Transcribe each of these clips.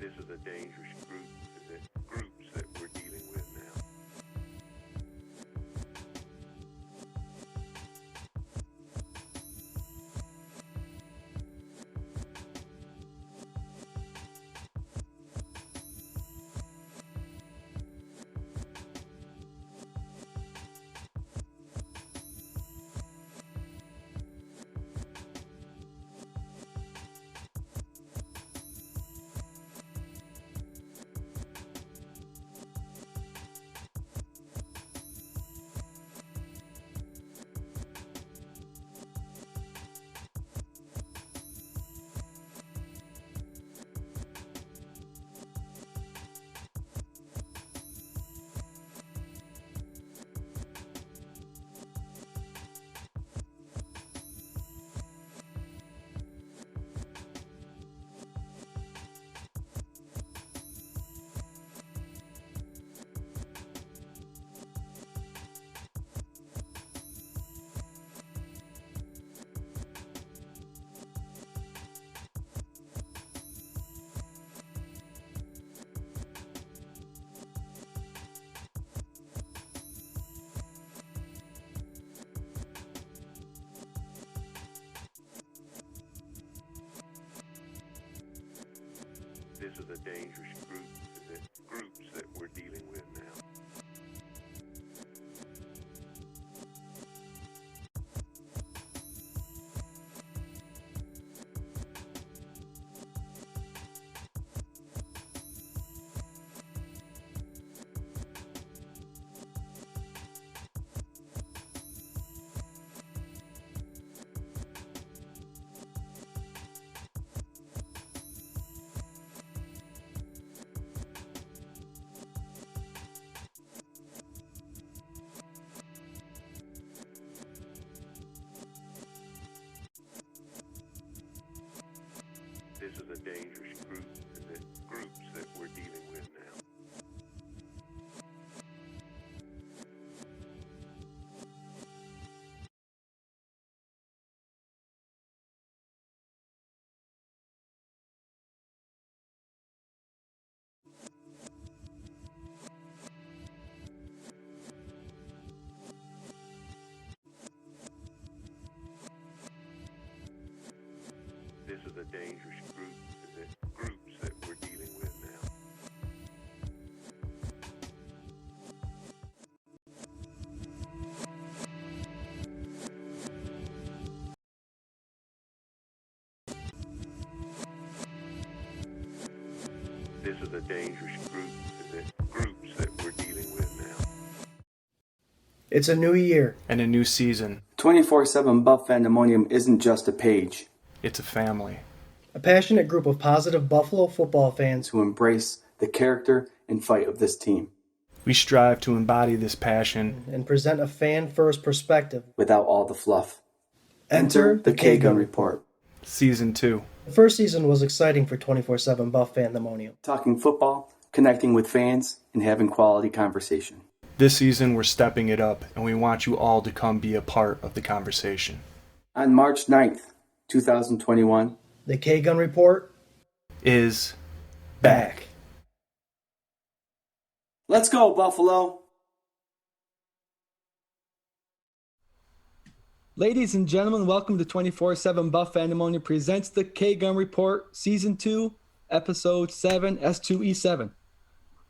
This is a dangerous groups that we're dealing with now. This is a dangerous groups that we're dealing with now. This is a dangerous groups that we're dealing with now. This is a dangerous groups that we're dealing with now. This is a dangerous groups that we're dealing with now. It's a new year. And a new season. 24/7 Buff Pandemonium isn't just a page. It's a family. A passionate group of positive Buffalo football fans who embrace the character and fight of this team. We strive to embody this passion and present a fan-first perspective without all the fluff. Enter the K-Gun Report. Season 2. The first season was exciting for 24/7 Buff Pandemonium. Talking football, connecting with fans, and having quality conversation. This season we're stepping it up, and we want you all to come be a part of the conversation. On March 9th, 2021, the K-Gun Report is back. Let's go, Buffalo! Ladies and gentlemen, welcome to 24/7 Buff Pandemonium presents the K-Gun Report, Season 2, Episode 7, S2E7.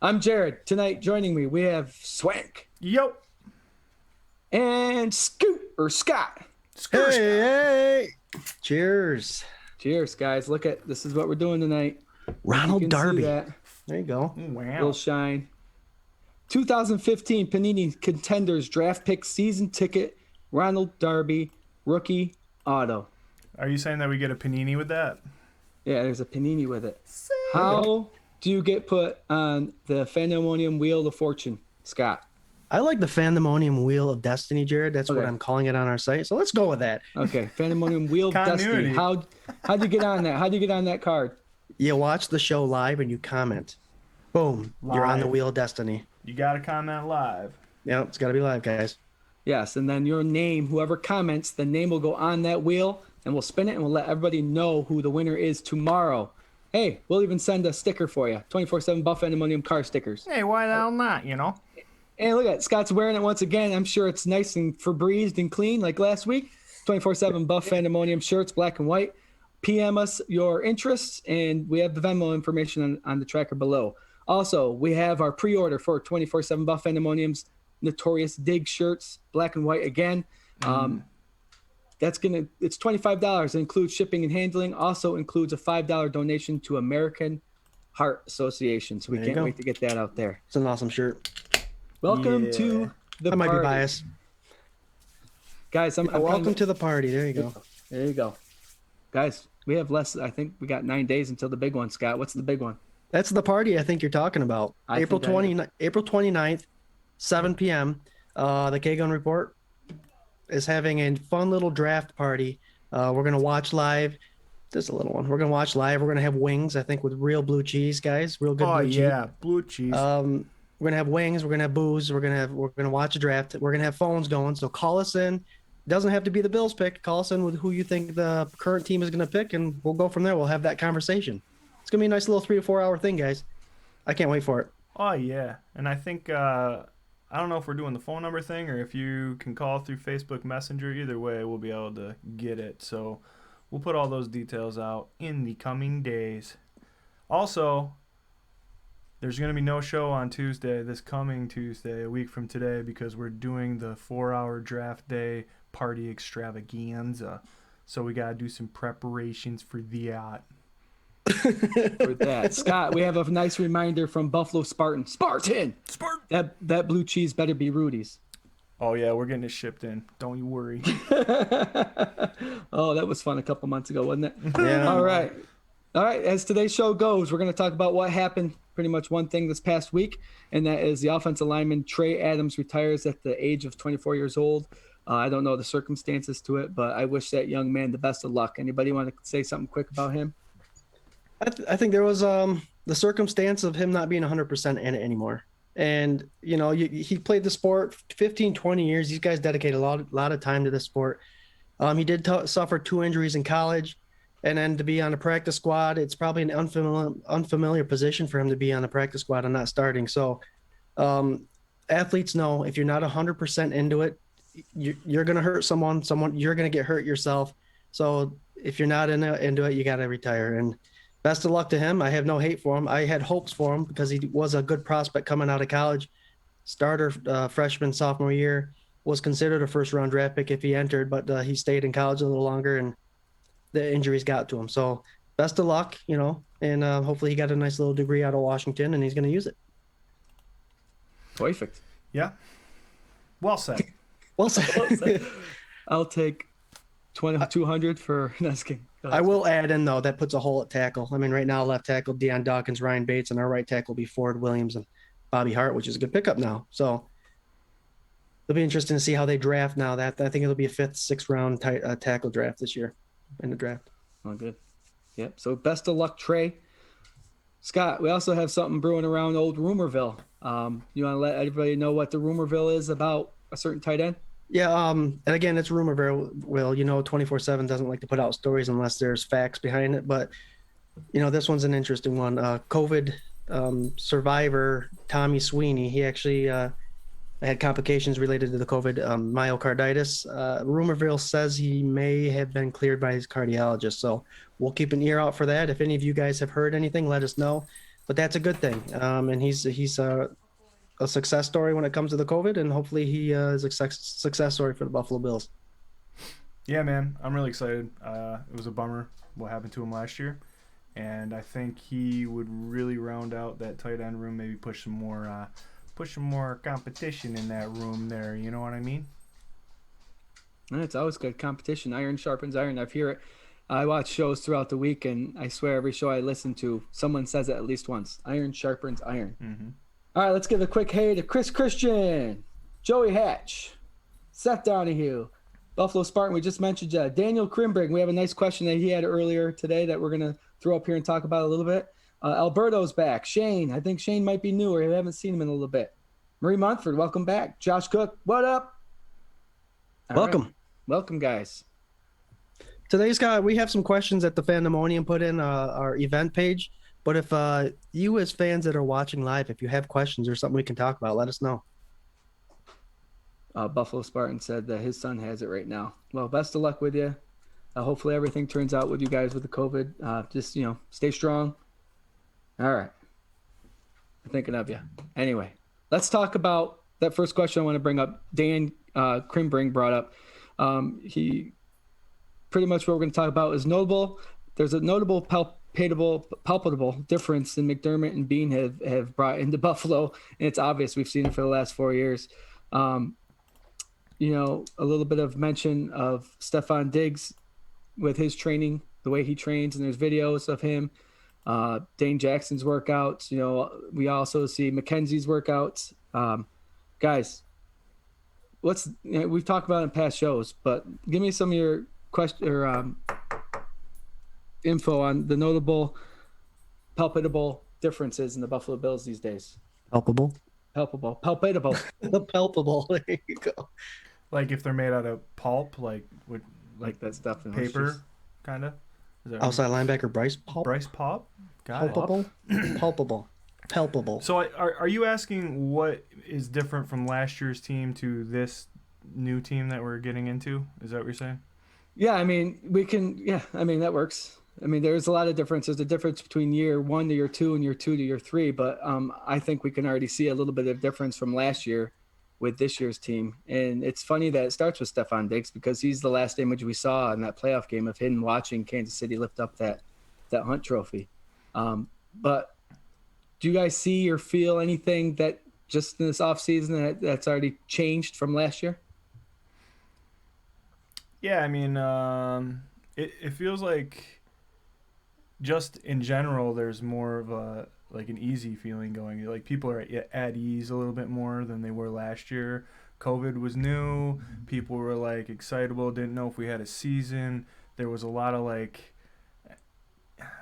I'm Jarrod. Tonight, joining me, we have Swank. Yo. And Scott. Hey. Cheers. Cheers, guys. Look at, this is what we're doing tonight. Ronald Darby. There you go. Wow. Little shine. 2015 Panini Contenders Draft Pick Season Ticket, Ronald Darby, Rookie Auto. Are you saying that we get a panini with that? Yeah, there's a panini with it. How do you get put on the Pandemonium Wheel of Fortune, Scott? I like the Pandemonium Wheel of Destiny, Jarrod. That's what I'm calling it on our site. So let's go with that. Okay, Pandemonium Wheel of Destiny. How'd you get on that? How'd you get on that card? You watch the show live and you comment. Boom. Live. You're on the Wheel of Destiny. You got to comment live. Yeah, it's got to be live, guys. Yes, and then your name, whoever comments, the name will go on that wheel, and we'll spin it, and we'll let everybody know who the winner is tomorrow. Hey, we'll even send a sticker for you. 24/7 Buff Pandemonium car stickers. Hey, why the hell not, you know? And look at it. Scott's wearing it once again. I'm sure it's nice and Febrezed and clean like last week. 24/7 Buff Pandemonium shirts, black and white. PM us your interests, and we have the Venmo information on the tracker below. Also, we have our pre-order for 24/7 Buff Pandemonium's Notorious Dig shirts, black and white again. It's $25. It includes shipping and handling. Also includes a $5 donation to American Heart Association. So we can't wait to get that out there. It's an awesome shirt. Welcome to the I might party. be biased. Guys, welcome to the party. There you go. There you go. Guys, we have less. I think we got 9 days until the big one, Scott. What's the big one? That's the party I think you're talking about. April 29th, 7 p.m. The K-Gun Report is having a fun little draft party. We're going to watch live. Just a little one. We're going to watch live. We're going to have wings, I think, with real blue cheese, guys. Real good blue cheese. Oh, yeah, blue cheese. We're going to have wings. We're going to have booze. We're going to watch a draft. We're going to have phones going. So call us in. It doesn't have to be the Bills pick. Call us in with who you think the current team is going to pick, and we'll go from there. We'll have that conversation. It's going to be a nice little 3 to 4 hour thing, guys. I can't wait for it. Oh, yeah. And I think, I don't know if we're doing the phone number thing or if you can call through Facebook Messenger. Either way, we'll be able to get it. So we'll put all those details out in the coming days. Also, there's going to be no show on Tuesday, this coming Tuesday, a week from today, because we're doing the 4-hour draft day party extravaganza. So we got to do some preparations for that. For that. Scott, we have a nice reminder from Buffalo Spartan. Spartan! That blue cheese better be Rudy's. Oh, yeah, we're getting it shipped in. Don't you worry. Oh, that was fun a couple months ago, wasn't it? Yeah. All right. As today's show goes, we're going to talk about what happened pretty much one thing this past week, and that is the offensive lineman Trey Adams retires at the age of 24 years old. I don't know the circumstances to it, but I wish that young man the best of luck. Anybody want to say something quick about him? I think there was the circumstance of him not being 100% in it anymore. And, you know, he played the sport 15, 20 years. These guys dedicate a lot of time to this sport. He did suffer 2 injuries in college. And then to be on the practice squad, it's probably an unfamiliar position for him to be on the practice squad and not starting. So athletes know if you're not 100% into it, you're going to hurt someone, you're going to get hurt yourself. So if you're not into it, you got to retire. And best of luck to him. I have no hate for him. I had hopes for him because he was a good prospect coming out of college. Starter freshman, sophomore year, was considered a first-round draft pick if he entered, but he stayed in college a little longer, and the injuries got to him. So best of luck, you know, and hopefully he got a nice little degree out of Washington, and he's going to use it. Perfect. Yeah. Well said. Well said. I'll take 200 for Nesking. I will add in, though, that puts a hole at tackle. I mean, right now, left tackle, Deion Dawkins, Ryan Bates, and our right tackle will be Ford Williams and Bobby Hart, which is a good pickup now. So it'll be interesting to see how they draft now. I think it'll be a 5th, 6th round tackle draft this year in the draft. Oh, good. Yep. So best of luck, Trey. Scott, we also have something brewing around old Rumorville. You want to let everybody know what the Rumorville is about a certain tight end? Yeah, and again, it's Rumorville. Will, you know, 24/7 doesn't like to put out stories unless there's facts behind it. But, you know, this one's an interesting one. COVID survivor Tommy Sweeney, he actually had complications related to the COVID myocarditis. Rumorville says he may have been cleared by his cardiologist. So we'll keep an ear out for that. If any of you guys have heard anything, let us know. But that's a good thing. And he's a success story when it comes to the COVID, and hopefully he is a success story for the Buffalo Bills. Yeah, man, I'm really excited. It was a bummer what happened to him last year, and I think he would really round out that tight end room, maybe push some more competition in that room there. You know what I mean? It's always good competition. Iron sharpens iron. I hear it. I watch shows throughout the week, and I swear every show I listen to, someone says it at least once. Iron sharpens iron. Mm-hmm. All right, let's give a quick hey to Chris Christian, Joey Hatch, Seth Donahue, Buffalo Spartan. We just mentioned Daniel Krimbrig. We have a nice question that he had earlier today that we're going to throw up here and talk about a little bit. Alberto's back. Shane, I think Shane might be newer. We haven't seen him in a little bit. Marie Montford, welcome back. Josh Cook, what up? Welcome. Right. Welcome, guys. we have some questions that the Fandemonium put in our event page. But if you as fans that are watching live, if you have questions or something we can talk about, let us know. Buffalo Spartan said that his son has it right now. Well, best of luck with you. Hopefully everything turns out with you guys with the COVID. Just, stay strong. All right. I'm thinking of you. Anyway, let's talk about that first question I want to bring up. Dan Krimbring brought up. He pretty much what we're going to talk about is notable. There's a notable palpable difference in McDermott and Bean have brought into Buffalo, and it's obvious. We've seen it for the last 4 years. A little bit of mention of Stefan Diggs with his training, the way he trains, and there's videos of him. Dane Jackson's workouts. We also see Mackenzie's workouts. Guys, we've talked about it in past shows, but give me some of your question or info on the notable, palpable differences in the Buffalo Bills these days. Palpable. Palpable. Palpable. There you go. Like if they're made out of pulp, like that stuff in paper, kind of. Outside linebacker Bryce Pulp. Bryce Pop. Got Palpable. it. Palpable. So are you asking what is different from last year's team to this new team that we're getting into? Is that what you're saying? Yeah, I mean, that works. I mean, there's a lot of differences. The difference between year 1 to year 2 and year 2 to year 3. But I think we can already see a little bit of difference from last year with this year's team. And it's funny that it starts with Stefan Diggs because he's the last image we saw in that playoff game of him watching Kansas City lift up that Hunt trophy. But do you guys see or feel anything that just in this offseason that's already changed from last year? Yeah, I mean, it feels like just in general, there's more of an easy feeling going. Like people are at ease a little bit more than they were last year. COVID was new. People were like excitable, didn't know if we had a season. There was a lot of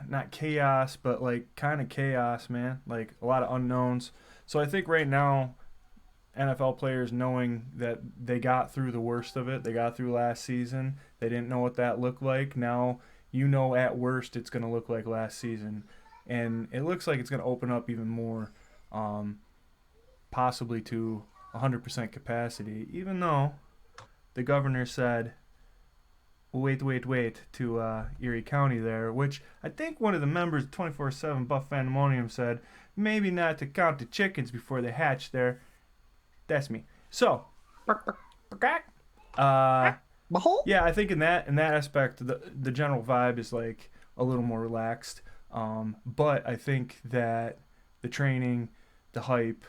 not chaos, but kind of chaos, man. Like a lot of unknowns. So I think right now, NFL players knowing that they got through the worst of it. They got through last season. They didn't know what that looked like. Now at worst it's going to look like last season. And it looks like it's going to open up even more, possibly to 100% capacity, even though the governor said, wait to Erie County there, which I think one of the members of 24/7 Buff Fandemonium said, maybe not to count the chickens before they hatch there. That's me. So, yeah, I think in that aspect, the general vibe is like a little more relaxed. But I think that the training, the hype,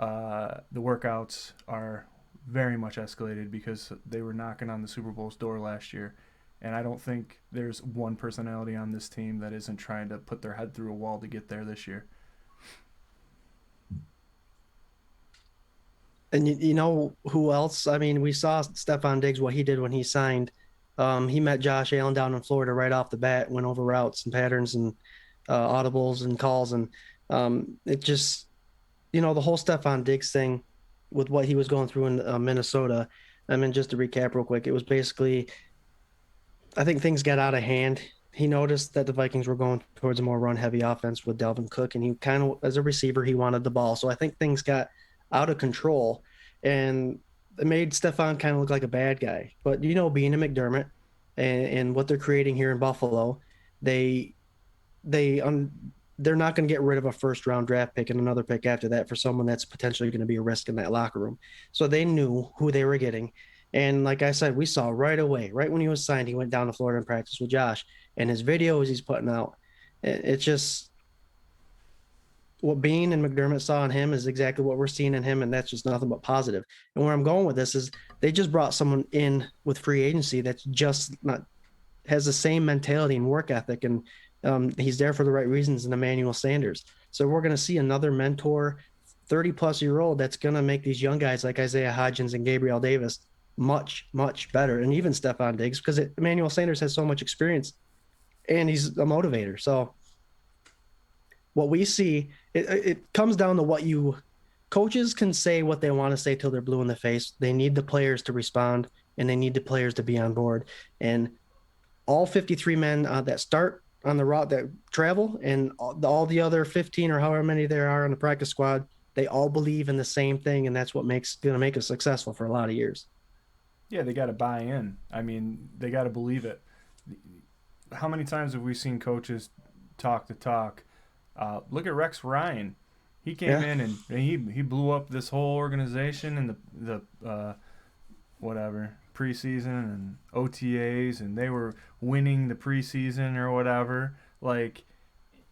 the workouts are very much escalated because they were knocking on the Super Bowl's door last year. And I don't think there's one personality on this team that isn't trying to put their head through a wall to get there this year. And you know who else? I mean, we saw Stefan Diggs, what he did when he signed. He met Josh Allen down in Florida right off the bat, went over routes and patterns and audibles and calls. And it just, the whole Stefan Diggs thing with what he was going through in Minnesota. I mean, just to recap real quick, it was basically, I think things got out of hand. He noticed that the Vikings were going towards a more run-heavy offense with Dalvin Cook, and he kind of, as a receiver, he wanted the ball. So I think things got out of control, and it made Stefan kind of look like a bad guy. But, being a McDermott and what they're creating here in Buffalo, they're not going to get rid of a first-round draft pick and another pick after that for someone that's potentially going to be a risk in that locker room. So they knew who they were getting. And like I said, we saw right away, right when he was signed, he went down to Florida and practiced with Josh. And his videos he's putting out, it's just what Bean and McDermott saw in him is exactly what we're seeing in him, and that's just nothing but positive. And where I'm going with this is they just brought someone in with free agency that's just not has the same mentality and work ethic, and he's there for the right reasons in Emmanuel Sanders. So we're going to see another mentor, 30-plus-year-old that's going to make these young guys like Isaiah Hodgins and Gabriel Davis much, much better, and even Stefan Diggs, because Emmanuel Sanders has so much experience, and he's a motivator. So what we see, it comes down to coaches can say what they want to say till they're blue in the face. They need the players to respond, and they need the players to be on board. And all 53 men that start on the route that travel, and all the other 15 or however many there are on the practice squad, they all believe in the same thing, and that's what going to make us successful for a lot of years. Yeah, they got to buy in. I mean, they got to believe it. How many times have we seen coaches talk the talk? Look at Rex Ryan. He came in and he blew up this whole organization in the preseason and OTAs, and they were winning the preseason or whatever. Like,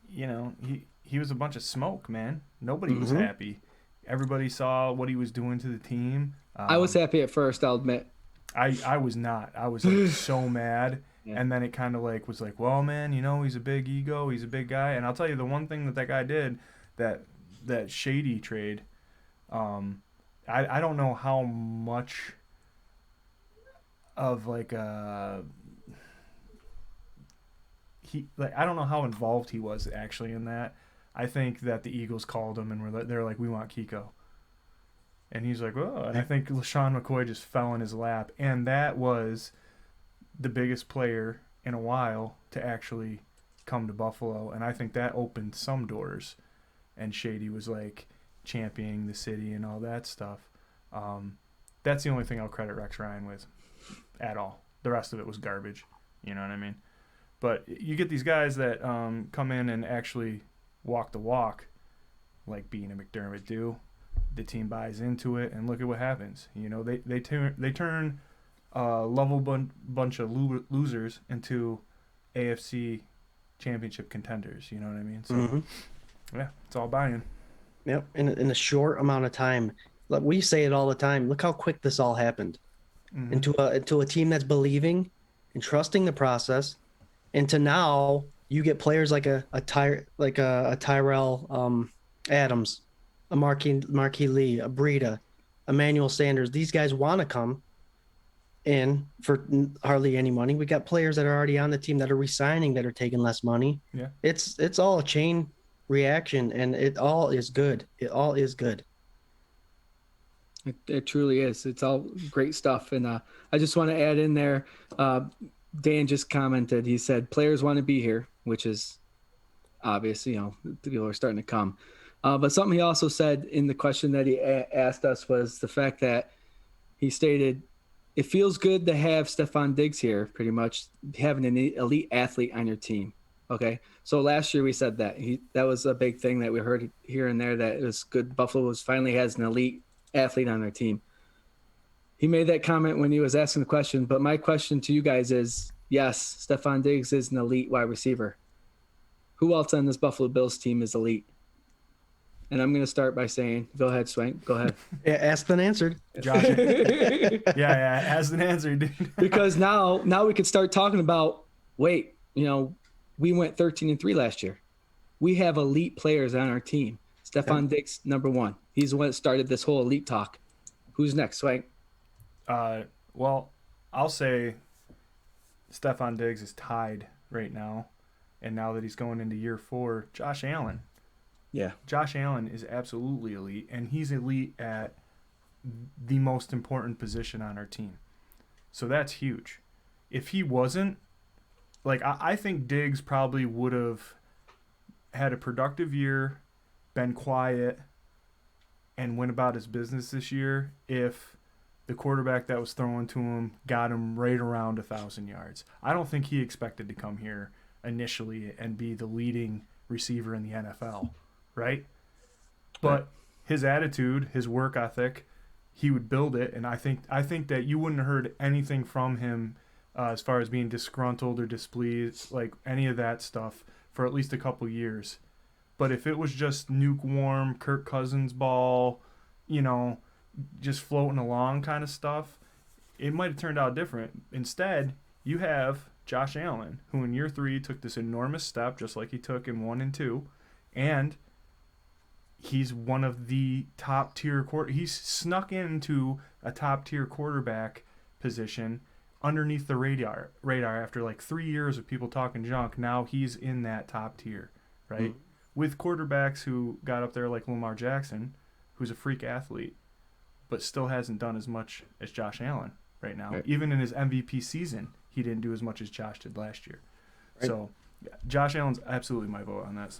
he was a bunch of smoke, man. Nobody was happy. Everybody saw what he was doing to the team. I was happy at first, I'll admit. I was not. I was like so mad. Yeah. And then it kind of like was like, well, man, he's a big ego. He's a big guy. And I'll tell you the one thing that guy did, that shady trade, I don't know how much of I don't know how involved he was actually in that. I think that the Eagles called him and they're like, we want Kiko. And he's like, oh, and I think LaShawn McCoy just fell in his lap. And that was the biggest player in a while to actually come to Buffalo. And I think that opened some doors. And Shady was like championing the city and all that stuff. That's the only thing I'll credit Rex Ryan with at all. The rest of it was garbage. You know what I mean? But you get these guys that come in and actually walk the walk, like Bean and McDermott do. The team buys into it, and look at what happens. They turn a level bunch of losers into AFC championship contenders. You know what I mean? So, yeah, it's all buying. Yep. In a short amount of time, we say it all the time. Look how quick this all happened. Into a team that's believing and trusting the process, and to now you get players like a Tyrell Adams, a Marquis Lee, a Breida, Emmanuel Sanders. These guys want to come in for hardly any money. We got players that are already on the team that are resigning, that are taking less money. Yeah, it's all a chain reaction, and it all is good. It all is good. It truly is. It's all great stuff. And I just want to add in there, Dan just commented, he said, players want to be here, which is obvious, the people are starting to come. But something he also said in the question that he asked us was the fact that he stated, it feels good to have Stefan Diggs here, pretty much having an elite athlete on your team. Okay. So last year we said that that was a big thing that we heard here and there, that it was good. Buffalo finally has an elite athlete on their team. He made that comment when he was asking the question, but my question to you guys is, yes, Stefan Diggs is an elite wide receiver. Who else on this Buffalo Bills team is elite? And I'm going to start by saying, go ahead, Swank. Go ahead. Yeah, asked and answered. Josh. yeah, asked and answered, dude. Because now we could start talking about, wait, we went 13-3 last year. We have elite players on our team. Stefan Diggs, number one. He's the one that started this whole elite talk. Who's next, Swank? Well, I'll say Stefan Diggs is tied right now. And now that he's going into year 4, Josh Allen. Yeah. Josh Allen is absolutely elite, and he's elite at the most important position on our team. So that's huge. If he wasn't, I think Diggs probably would have had a productive year, been quiet, and went about his business this year if the quarterback that was throwing to him got him right around 1,000 yards. I don't think he expected to come here initially and be the leading receiver in the NFL, right? But his attitude, his work ethic, he would build it, and I think that you wouldn't have heard anything from him as far as being disgruntled or displeased, like any of that stuff, for at least a couple years. But if it was just lukewarm Kirk Cousins ball, just floating along kind of stuff, it might have turned out different. Instead, you have Josh Allen, who in year 3 took this enormous step, just like he took in 1 and 2, and he's one of the top tier he's snuck into a top tier quarterback position underneath the radar after like 3 years of people talking junk. Now he's in that top tier, right? Mm-hmm. With quarterbacks who got up there like Lamar Jackson, who's a freak athlete, but still hasn't done as much as Josh Allen right now. Right. Even in his MVP season, he didn't do as much as Josh did last year. Right. So, yeah, Josh Allen's absolutely my vote on that.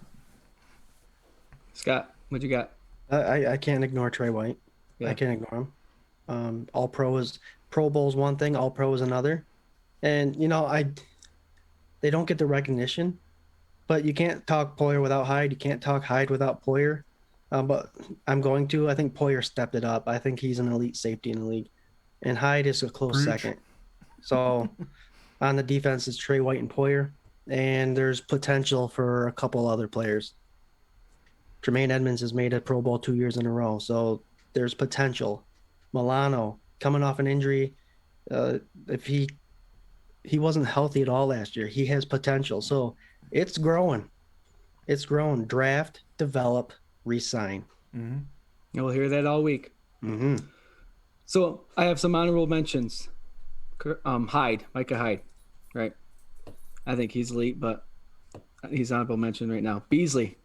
Scott, what you got? I can't ignore Trey White. Yeah. I can't ignore him. All Pro is Pro Bowl is one thing, All Pro is another, and they don't get the recognition. But you can't talk Poyer without Hyde. You can't talk Hyde without Poyer. But I'm going to. I think Poyer stepped it up. I think he's an elite safety in the league, and Hyde is a close Preach. second. So on the defense, it's Trey White and Poyer, and there's potential for a couple other players. Jermaine Edmonds has made a Pro Bowl 2 years in a row, so there's potential. Milano coming off an injury, if he wasn't healthy at all last year, he has potential. So it's growing. It's growing. Draft, develop, re-sign. Mm-hmm. You'll hear that all week. Mm-hmm. So I have some honorable mentions. Hyde, Micah Hyde, right? I think he's elite, but he's honorable mention right now. Beasley,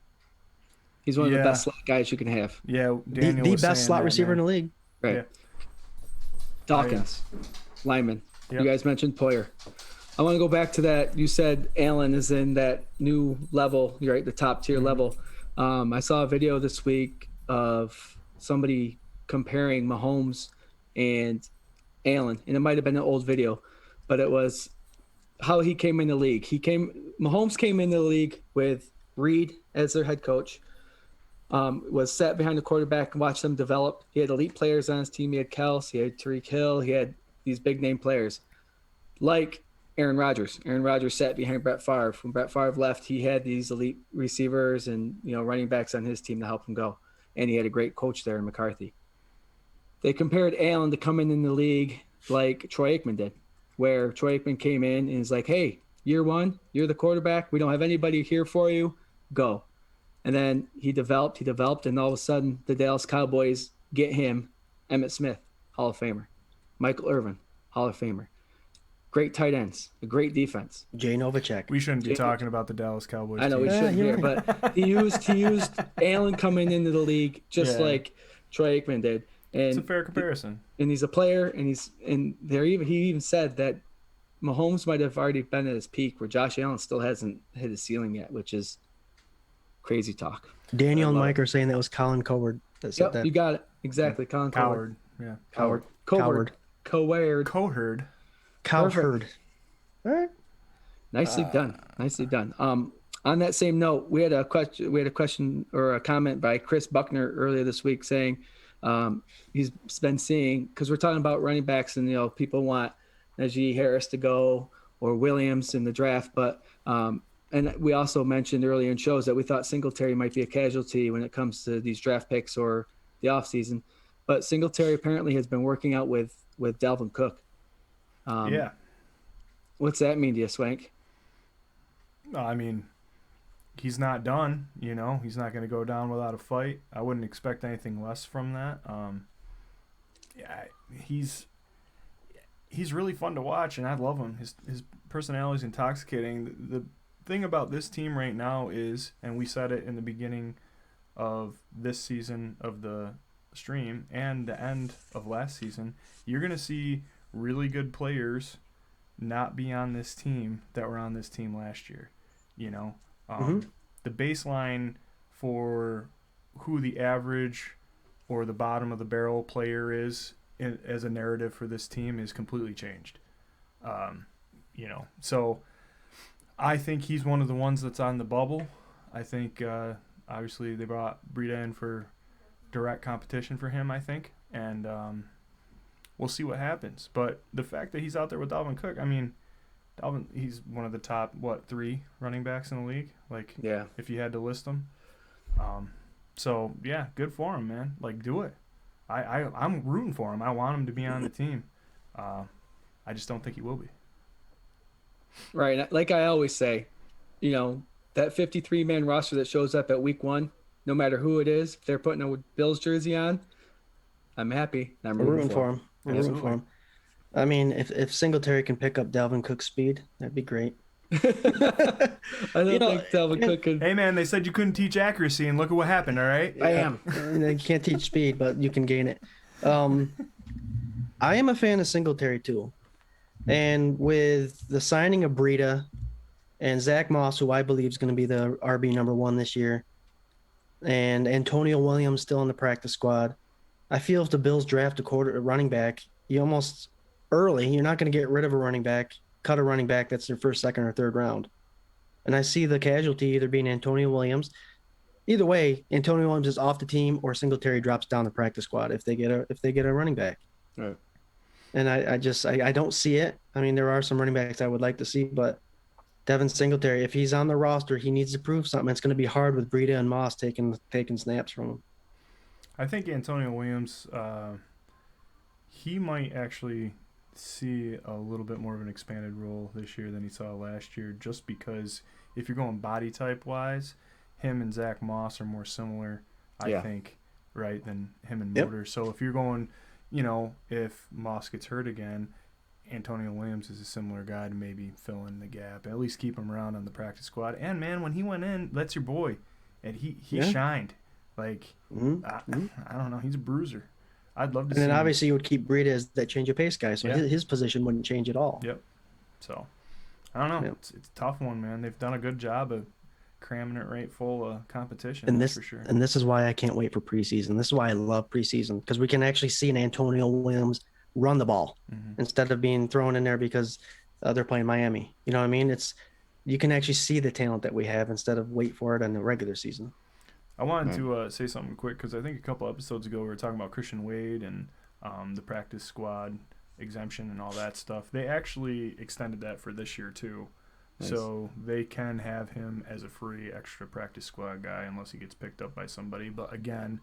he's one of the best slot guys you can have. Yeah, The Daniel was best saying slot that, receiver man. in the league. Right. Yeah. Dawkins, lineman. Yep. You guys mentioned Poyer. I want to go back to that. You said Allen is in that new level, you're right, the top tier level. I saw a video this week of somebody comparing Mahomes and Allen, and it might have been an old video, but it was how he came in the league. Mahomes came in the league with Reed as their head coach, was sat behind the quarterback and watched them develop. He had elite players on his team. He had Kels, he had Tariq Hill, he had these big name players like Aaron Rodgers. Aaron Rodgers sat behind Brett Favre. When Brett Favre left, he had these elite receivers and running backs on his team to help him go. And he had a great coach there in McCarthy. They compared Allen to coming in the league like Troy Aikman did, where Troy Aikman came in and is like, hey, year one, you're the quarterback. We don't have anybody here for you. Go. And then he developed, and all of a sudden the Dallas Cowboys get him, Emmitt Smith, Hall of Famer. Michael Irvin, Hall of Famer. Great tight ends, a great defense. Jay Novacek. We shouldn't be talking about the Dallas Cowboys. I know we team. shouldn't here, but he used Allen coming into the league just like Troy Aikman did. And It's a fair comparison. And he's a player, and he even said that Mahomes might have already been at his peak, where Josh Allen still hasn't hit his ceiling yet, which is crazy talk. Daniel and Mike are saying that was Colin Coward that said that. You got it exactly. Colin Coward. Yeah. Coward. Coward. Coherd. Cowherd. All right. Nicely done. Nicely done. On that same note, we had a question or a comment by Chris Buckner earlier this week saying he's been seeing, because we're talking about running backs and people want Najee Harris to go or Williams in the draft, but and we also mentioned earlier in shows that we thought Singletary might be a casualty when it comes to these draft picks or the offseason. But Singletary apparently has been working out with Dalvin Cook. Yeah. What's that mean to you, Swank? No, I mean, he's not done. He's not going to go down without a fight. I wouldn't expect anything less from that. He's really fun to watch, and I love him. His personality is intoxicating. The thing about this team right now is, and we said it in the beginning of this season of the stream and the end of last season, you're going to see really good players not be on this team that were on this team last year. The baseline for who the average or the bottom of the barrel player is as a narrative for this team is completely changed. So I think he's one of the ones that's on the bubble. I think obviously they brought Breida in for direct competition for him, I think, and we'll see what happens. But the fact that he's out there with Dalvin Cook, I mean, he's one of the top, 3 running backs in the league? If you had to list them. So, yeah, good for him, man. Do it. I'm rooting for him. I want him to be on the team. I just don't think he will be. Right. Like I always say, that 53-man roster that shows up at week 1, no matter who it is, if they're putting a Bills jersey on, I'm happy. I'm rooting for him. We're rooting for him. I mean, if Singletary can pick up Dalvin Cook's speed, that'd be great. I don't think Dalvin Cook could. Hey, man, they said you couldn't teach accuracy, and look at what happened, all right? I am. You can't teach speed, but you can gain it. I am a fan of Singletary, too. And with the signing of Breida and Zach Moss, who I believe is going to be the RB number 1 this year, and Antonio Williams still in the practice squad, I feel if the Bills draft a running back, you almost early, you're not going to get rid of a running back, cut a running back that's their first, second, or third round. And I see the casualty either being Antonio Williams. Either way, Antonio Williams is off the team or Singletary drops down the practice squad if they get a running back. Right. And I don't see it. I mean, there are some running backs I would like to see, but Devin Singletary, if he's on the roster, he needs to prove something. It's going to be hard with Breida and Moss taking snaps from him. I think Antonio Williams, he might actually see a little bit more of an expanded role this year than he saw last year, just because if you're going body type wise, him and Zach Moss are more similar, I think, right, than him and Motor. So if you're going, if Moss gets hurt again, Antonio Williams is a similar guy to maybe fill in the gap, at least keep him around on the practice squad. And, man, when he went in, that's your boy. And he shined. Like, I don't know. He's a bruiser. I'd love to see him. And then obviously you would keep Breida as that change of pace guy, so his position wouldn't change at all. Yep. So, I don't know. Yep. It's a tough one, man. They've done a good job of cramming it right full of competition, and that's for sure. And this is why I can't wait for preseason. This is why I love preseason, because we can actually see an Antonio Williams run the ball instead of being thrown in there because they're playing Miami. You know what I mean? You can actually see the talent that we have instead of wait for it in the regular season. I wanted to say something quick because I think a couple episodes ago we were talking about Christian Wade and the practice squad exemption and all that stuff. They actually extended that for this year too. Nice. So they can have him as a free extra practice squad guy unless he gets picked up by somebody. But again,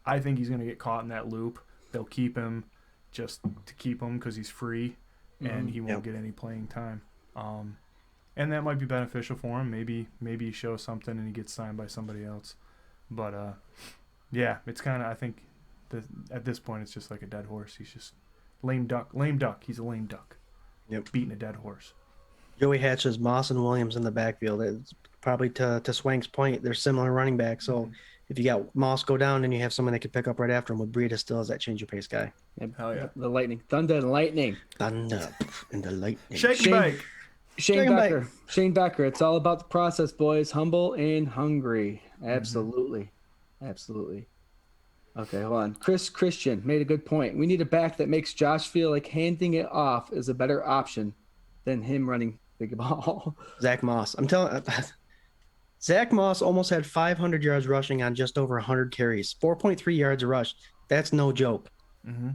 I think he's going to get caught in that loop. They'll keep him just to keep him because he's free and he won't get any playing time. And that might be beneficial for him. Maybe he shows something and he gets signed by somebody else. But, it's kind of, I think, at this point, it's just like a dead horse. He's just lame duck. He's a lame duck. Yep. Beating a dead horse. Joey Hatch has Moss and Williams in the backfield. It's probably to Swank's point, they're similar running backs. So if you got Moss go down, and you have someone that could pick up right after him with Breida still as that change of pace guy. Yep. Hell yeah. The lightning. Thunder and lightning. Thunder and the lightning. Shake and bake. Shane Becker. It's all about the process, boys. Humble and hungry. Absolutely. Absolutely. Okay, hold on. Christian made a good point. We need a back that makes Josh feel like handing it off is a better option than him running the ball. Zach Moss. I'm telling Zach Moss almost had 500 yards rushing on just over 100 carries. 4.3 yards a rush. That's no joke.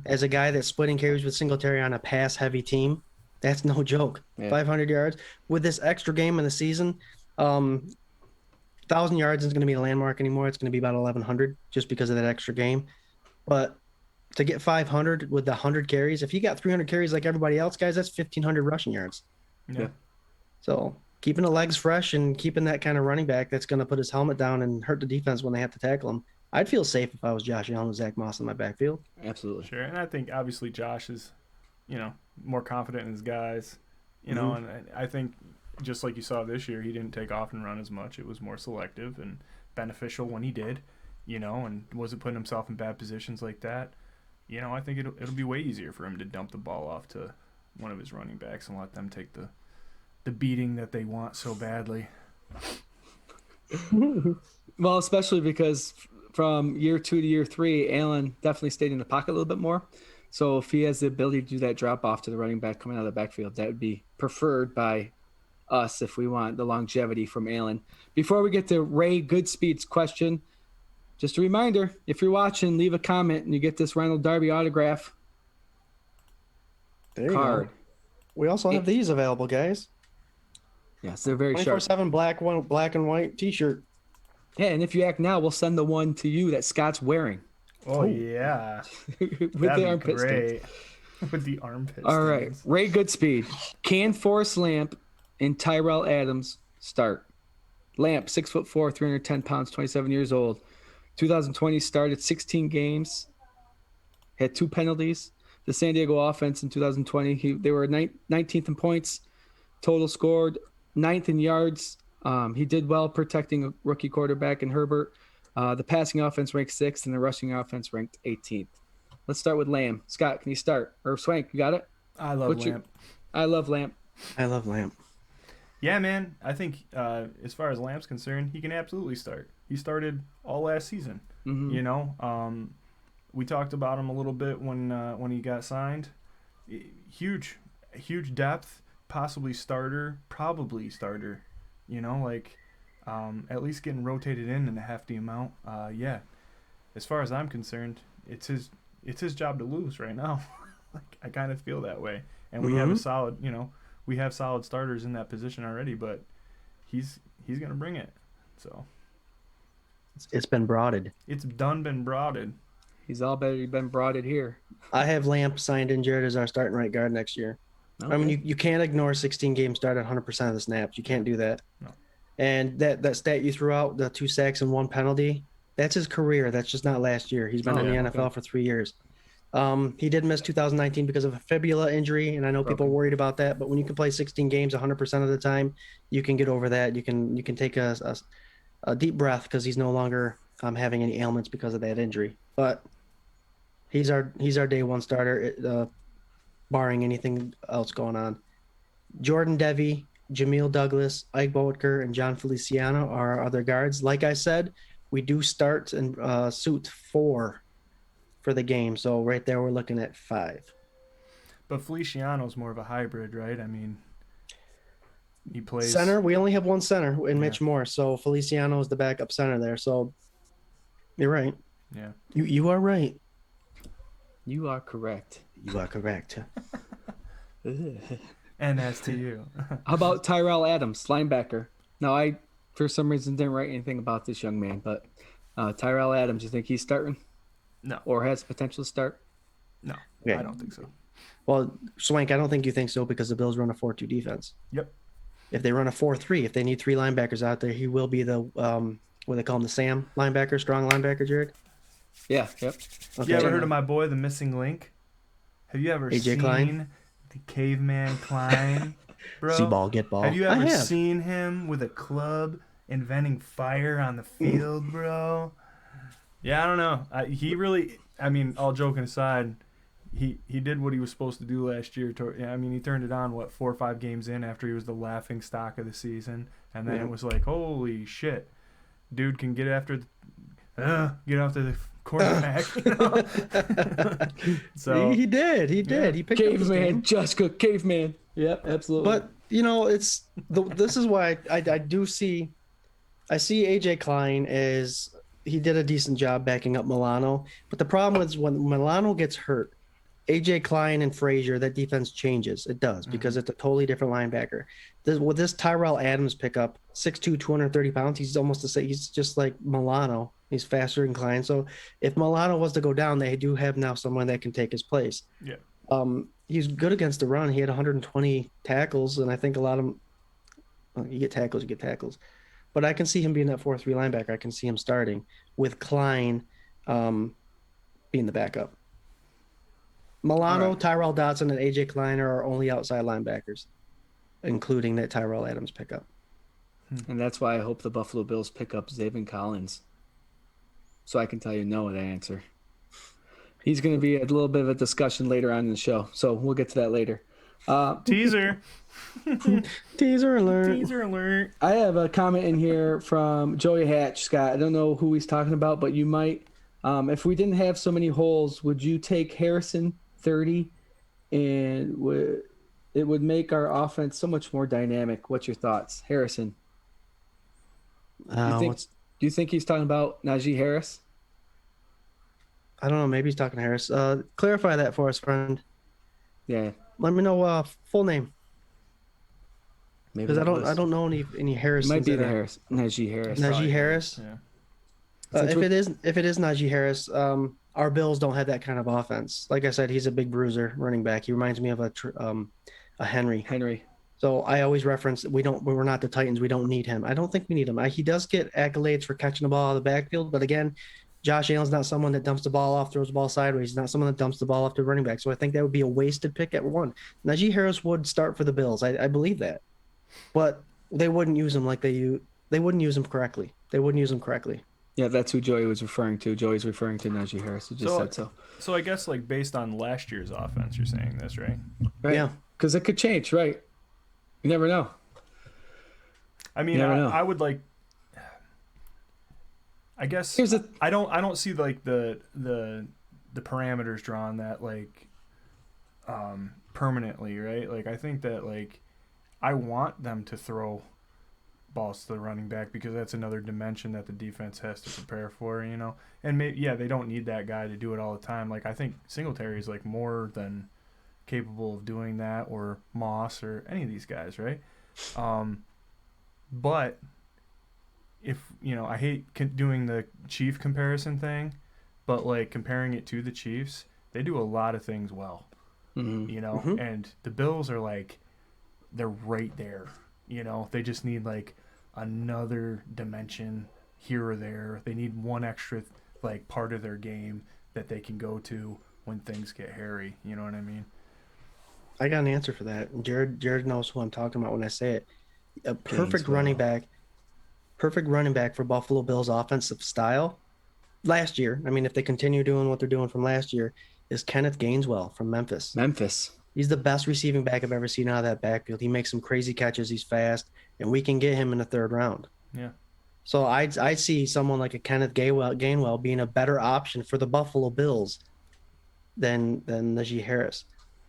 As a guy that's splitting carries with Singletary on a pass-heavy team, that's no joke. 500 yards. With this extra game in the season, 1,000 yards isn't going to be a landmark anymore. It's going to be about 1,100 just because of that extra game. But to get 500 with the 100 carries, if you got 300 carries like everybody else, guys, that's 1,500 rushing yards. Yeah. So keeping the legs fresh and keeping that kind of running back that's going to put his helmet down and hurt the defense when they have to tackle him. I'd feel safe if I was Josh Allen and Zach Moss in my backfield. Absolutely. Sure. And I think obviously Josh is, more confident in his guys, and I think just like you saw this year, he didn't take off and run as much. It was more selective and beneficial when he did, and wasn't putting himself in bad positions like that. I think it'll be way easier for him to dump the ball off to one of his running backs and let them take the beating that they want so badly. Well, especially because from year 2 to year 3, Allen definitely stayed in the pocket a little bit more. So if he has the ability to do that drop off to the running back coming out of the backfield, that would be preferred by us if we want the longevity from Allen. Before we get to Ray Goodspeed's question, just a reminder, if you're watching, leave a comment and you get this Ronald Darby autograph card. We also have these available, guys. Yes, they're very sharp. 24/7 black and white t-shirt. Yeah, and if you act now, we'll send the one to you that Scott's wearing. Oh, yeah. With the armpit stings. With the armpit All right. stings. Ray Goodspeed. Can Forrest Lamp and Tyrell Adams start? Lamp, 6'4", 310 pounds, 27 years old. 2020 started 16 games. Had 2 penalties. The San Diego offense in 2020, they were 19th in points. Total scored 9th in yards. He did well protecting a rookie quarterback in Herbert. The passing offense ranked 6th, and the rushing offense ranked 18th. Let's start with Lamb. Scott, can you start? Or Swank, you got it? I love Lamp. I love Lamp. I love Lamp. Yeah, man. I think as far as Lamp's concerned, he can absolutely start. He started all last season. Mm-hmm. You know, we talked about him a little bit when he got signed. Huge depth, possibly starter, probably starter. You know, like at least getting rotated in a hefty amount. Yeah, as far as I'm concerned, it's his job to lose right now. Like, I kind of feel that way, and we have a solid, we have solid starters in that position already, but he's gonna bring it. So It's been broaded. it's been broaded. He's already been broaded here. I have Lamp signed in, Jarrod, as our starting right guard next year. Okay. I mean, you can't ignore 16 games start at 100% of the snaps. You can't do that. No. And that stat you threw out, the 2 sacks and 1 penalty, that's his career. That's just not last year. He's been in the NFL for 3 years. He did miss 2019 because of a fibula injury, and I know people are worried about that. But when you can play 16 games 100% of the time, you can get over that. You can take a deep breath because he's no longer having any ailments because of that injury. But he's our day one starter, barring anything else going on. Jordan Devy, Jameel Douglas, Ike Boetker, and John Feliciano are our other guards. Like I said, we do start in suit 4 for the game. So right there, we're looking at 5. But Feliciano's more of a hybrid, right? I mean, he plays Center. We only have one center in Mitch Moore. So Feliciano is the backup center there. So you're right. Yeah. You are right. You are correct. You are correct. And as to you. How about Tyrell Adams, linebacker? Now, I, for some reason, didn't write anything about this young man, but Tyrell Adams, you think he's starting? No. Or has potential to start? No, Okay. I don't think so. Well, Swank, I don't think you think so because the Bills run a 4-2 defense. Yep. If they run a 4-3, if they need 3 linebackers out there, he will be the what they call him, the Sam linebacker, strong linebacker, Jarrod. Yeah, yep. Okay. You ever heard of my boy, the missing link? Have you ever AJ seen Klein? the caveman Klein, bro? See ball, get ball. Have you ever I have. seen him with a club inventing fire on the field, bro? Yeah, I don't know. He really, I mean, all joking aside, he did what he was supposed to do last year. I mean, he turned it on, 4 or 5 games in after he was the laughing stock of the season. And then it was like, holy shit. Dude can get after the quarterback. So he did. He picked up his Caveman, game. Jessica, caveman. Yep, absolutely. But this is why I do see. I see AJ Klein as he did a decent job backing up Milano. But the problem is when Milano gets hurt, AJ Klein and Frazier, that defense changes. It does because it's a totally different linebacker. With this Tyrell Adams pickup, 6'2", 230 pounds, he's almost to say he's just like Milano. He's faster than Klein. So if Milano was to go down, they do have now someone that can take his place. yeah. He's good against the run. He had 120 tackles, and I think a lot of them, you get tackles. But I can see him being that 4-3 linebacker. I can see him starting with Klein being the backup. Milano, Right. Tyrell Dodson, and AJ Klein are our only outside linebackers, including that Tyrell Adams pickup. And that's why I hope the Buffalo Bills pick up Zaven Collins. So I can tell you no to that answer. He's going to be a little bit of a discussion later on in the show. So we'll get to that later. Teaser. Teaser alert. Teaser alert. I have a comment in here from Joey Hatch, Scott. I don't know who he's talking about, but you might. If we didn't have so many holes, would you take Harrison 30 and it would make our offense so much more dynamic? What's your thoughts? Harrison. Do you think he's talking about Najee Harris? I don't know. Maybe he's talking to Harris. Clarify that for us, friend. Yeah. Let me know full name Maybe because that I don't know any Harris. It might be the Harris. Najee Harris. Najee Harris. Yeah. If it is Najee Harris, our Bills don't have that kind of offense. Like I said, he's a big bruiser running back. He reminds me of a Henry. So I always reference we're not the Titans. We don't need him. I don't think we need him. He does get accolades for catching the ball out of the backfield, but again, Josh Allen's not someone that dumps the ball off, throws the ball sideways. He's not someone that dumps the ball off to running back. So I think that would be a wasted pick at 1. Najee Harris would start for the Bills. I believe that, but they wouldn't use him they wouldn't use him correctly. They wouldn't use him correctly. Yeah, that's who Joey was referring to. Joey's referring to Najee Harris. He just said so. So I guess like based on last year's offense, you're saying this, right? Right? Yeah. Because it could change, right? You never know. I mean, I would like. I guess I don't see like the parameters drawn that like permanently, right? Like I think that like I want them to throw balls to the running back because that's another dimension that the defense has to prepare for, you know. And they don't need that guy to do it all the time. Like I think Singletary is like more than capable of doing that, or Moss or any of these guys, right? But if I hate doing the Chief comparison thing, but like comparing it to the Chiefs, they do a lot of things well, and the Bills are like they're right there, they just need like another dimension here or there. They need one extra like part of their game that they can go to when things get hairy. You know what I mean? I got an answer for that. Jarrod knows who I'm talking about when I say it. A perfect running back for Buffalo Bills offensive style last year. I mean, if they continue doing what they're doing from last year, is Kenneth Gainswell from Memphis. He's the best receiving back I've ever seen out of that backfield. He makes some crazy catches. He's fast, and we can get him in the third round. Yeah. So I see someone like a Kenneth Gainwell being a better option for the Buffalo Bills than Najee Harris.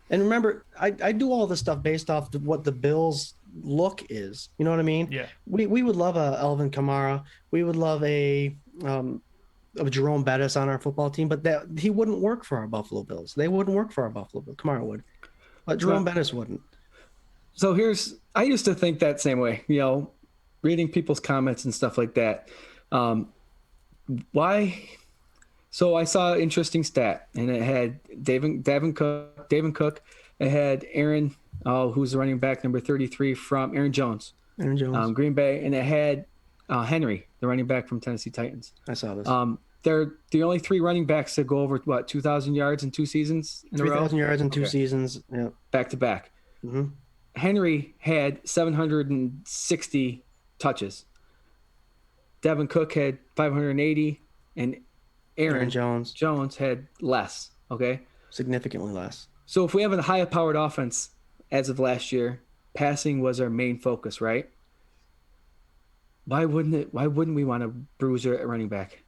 And remember, I do all this stuff based off what the Bills' look is. You know what I mean? Yeah. We would love a Alvin Kamara. We would love a Jerome Bettis on our football team, but that he wouldn't work for our Buffalo Bills. They wouldn't work for our Buffalo Bills. Kamara would, but Jerome Bettis wouldn't. So I used to think that same way, reading people's comments and stuff like that. Why? So I saw an interesting stat, and it had Davin Cook. It had Aaron, who's the running back number 33 from Aaron Jones, Green Bay, and it had Henry, the running back from Tennessee Titans. I saw this. They're the only three running backs that go over 2,000 yards in 2 seasons in a row. 3,000 yards in 2 seasons, yeah, back to back. Mm-hmm. Henry had 760 touches. Devin Cook had 580, and Aaron Jones had less. Okay, significantly less. So if we have a high-powered offense as of last year, passing was our main focus, right? Why wouldn't we want a bruiser at running back?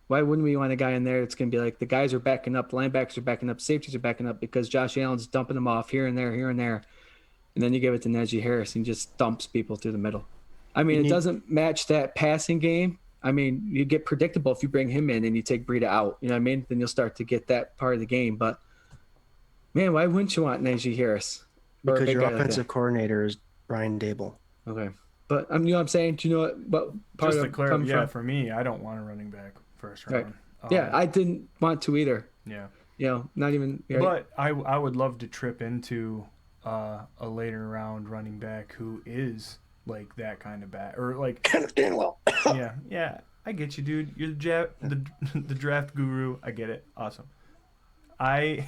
Why wouldn't we want a guy in there that's going to be like, the guys are backing up, the linebackers are backing up, safeties are backing up because Josh Allen's dumping them off here and there, and then you give it to Najee Harris and just dumps people through the middle. I mean, it doesn't match that passing game. I mean, you get predictable if you bring him in and you take Breida out. You know what I mean? Then you'll start to get that part of the game. But, man, why wouldn't you want Najee Harris? Because your offensive coordinator is Brian Dable. Okay. But, you know what I'm saying? Do you know what part just of to clarify, for me, I don't want a running back first round. Right. Yeah, I didn't want to either. Yeah. Not even. Right? But I would love to trip into a later round running back who is like that kind of back, or like Kenneth Gainwell. yeah, I get you, dude. You're the draft guru. I get it. Awesome. I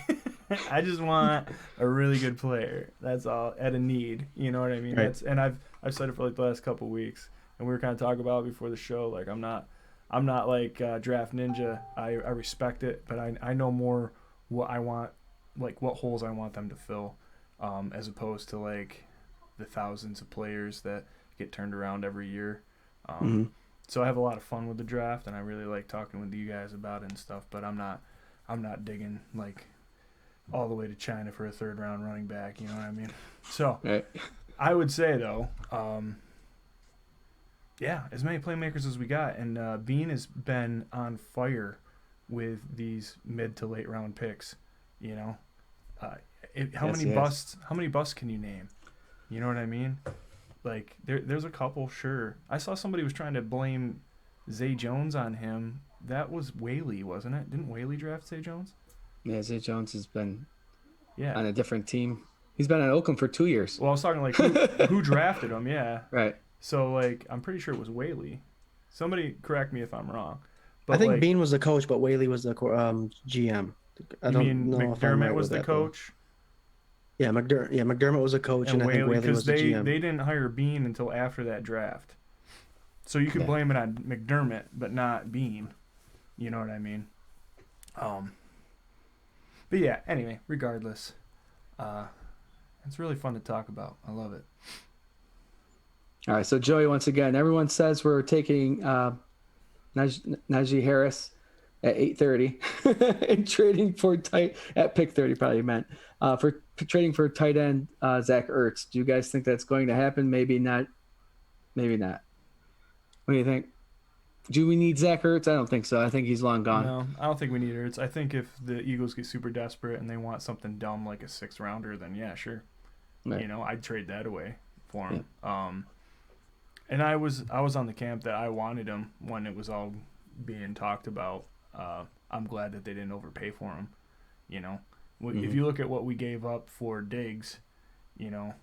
just want a really good player. That's all at a need. You know what I mean? Right. And I've said it for like the last couple of weeks, and we were kind of talking about it before the show. Like I'm not like draft ninja. I respect it, but I know more what I want, like what holes I want them to fill, as opposed to like the thousands of players that get turned around every year. So I have a lot of fun with the draft, and I really like talking with you guys about it and stuff, but I'm not digging like all the way to China for a third round running back, you know what I mean? So right. I would say though, as many playmakers as we got, and Bean has been on fire with these mid to late round picks, how many busts can you name? You know what I mean? Like there's a couple, sure. I saw somebody was trying to blame Zay Jones on him. That was Whaley, wasn't it? Didn't Whaley draft Zay Jones? Yeah, Zay Jones has been on a different team. He's been at Oakland for 2 years. Well, I was talking like who drafted him, yeah. Right. So like I'm pretty sure it was Whaley. Somebody correct me if I'm wrong. But I think Bean was the coach, but Whaley was the GM. I don't know if I'm McDermott right was with the that, coach. Yeah, McDermott was a coach, and I think Whaley was the GM. They didn't hire Bean until after that draft. So you could blame it on McDermott, but not Bean. You know what I mean? But yeah, anyway, regardless, it's really fun to talk about. I love it. All right, so Joey, once again, everyone says we're taking Najee Harris at 8:30 and trading for at pick 30, probably meant for trading for tight end Zach Ertz. Do you guys think that's going to happen? Maybe not. Maybe not. What do you think? Do we need Zach Ertz? I don't think so. I think he's long gone. No, I don't think we need Ertz. I think if the Eagles get super desperate and they want something dumb like a 6th rounder, then yeah, sure. Right. You know, I'd trade that away for him. Yeah. And I was on the camp that I wanted him when it was all being talked about. I'm glad that they didn't overpay for him. You know, if you look at what we gave up for Diggs, you know,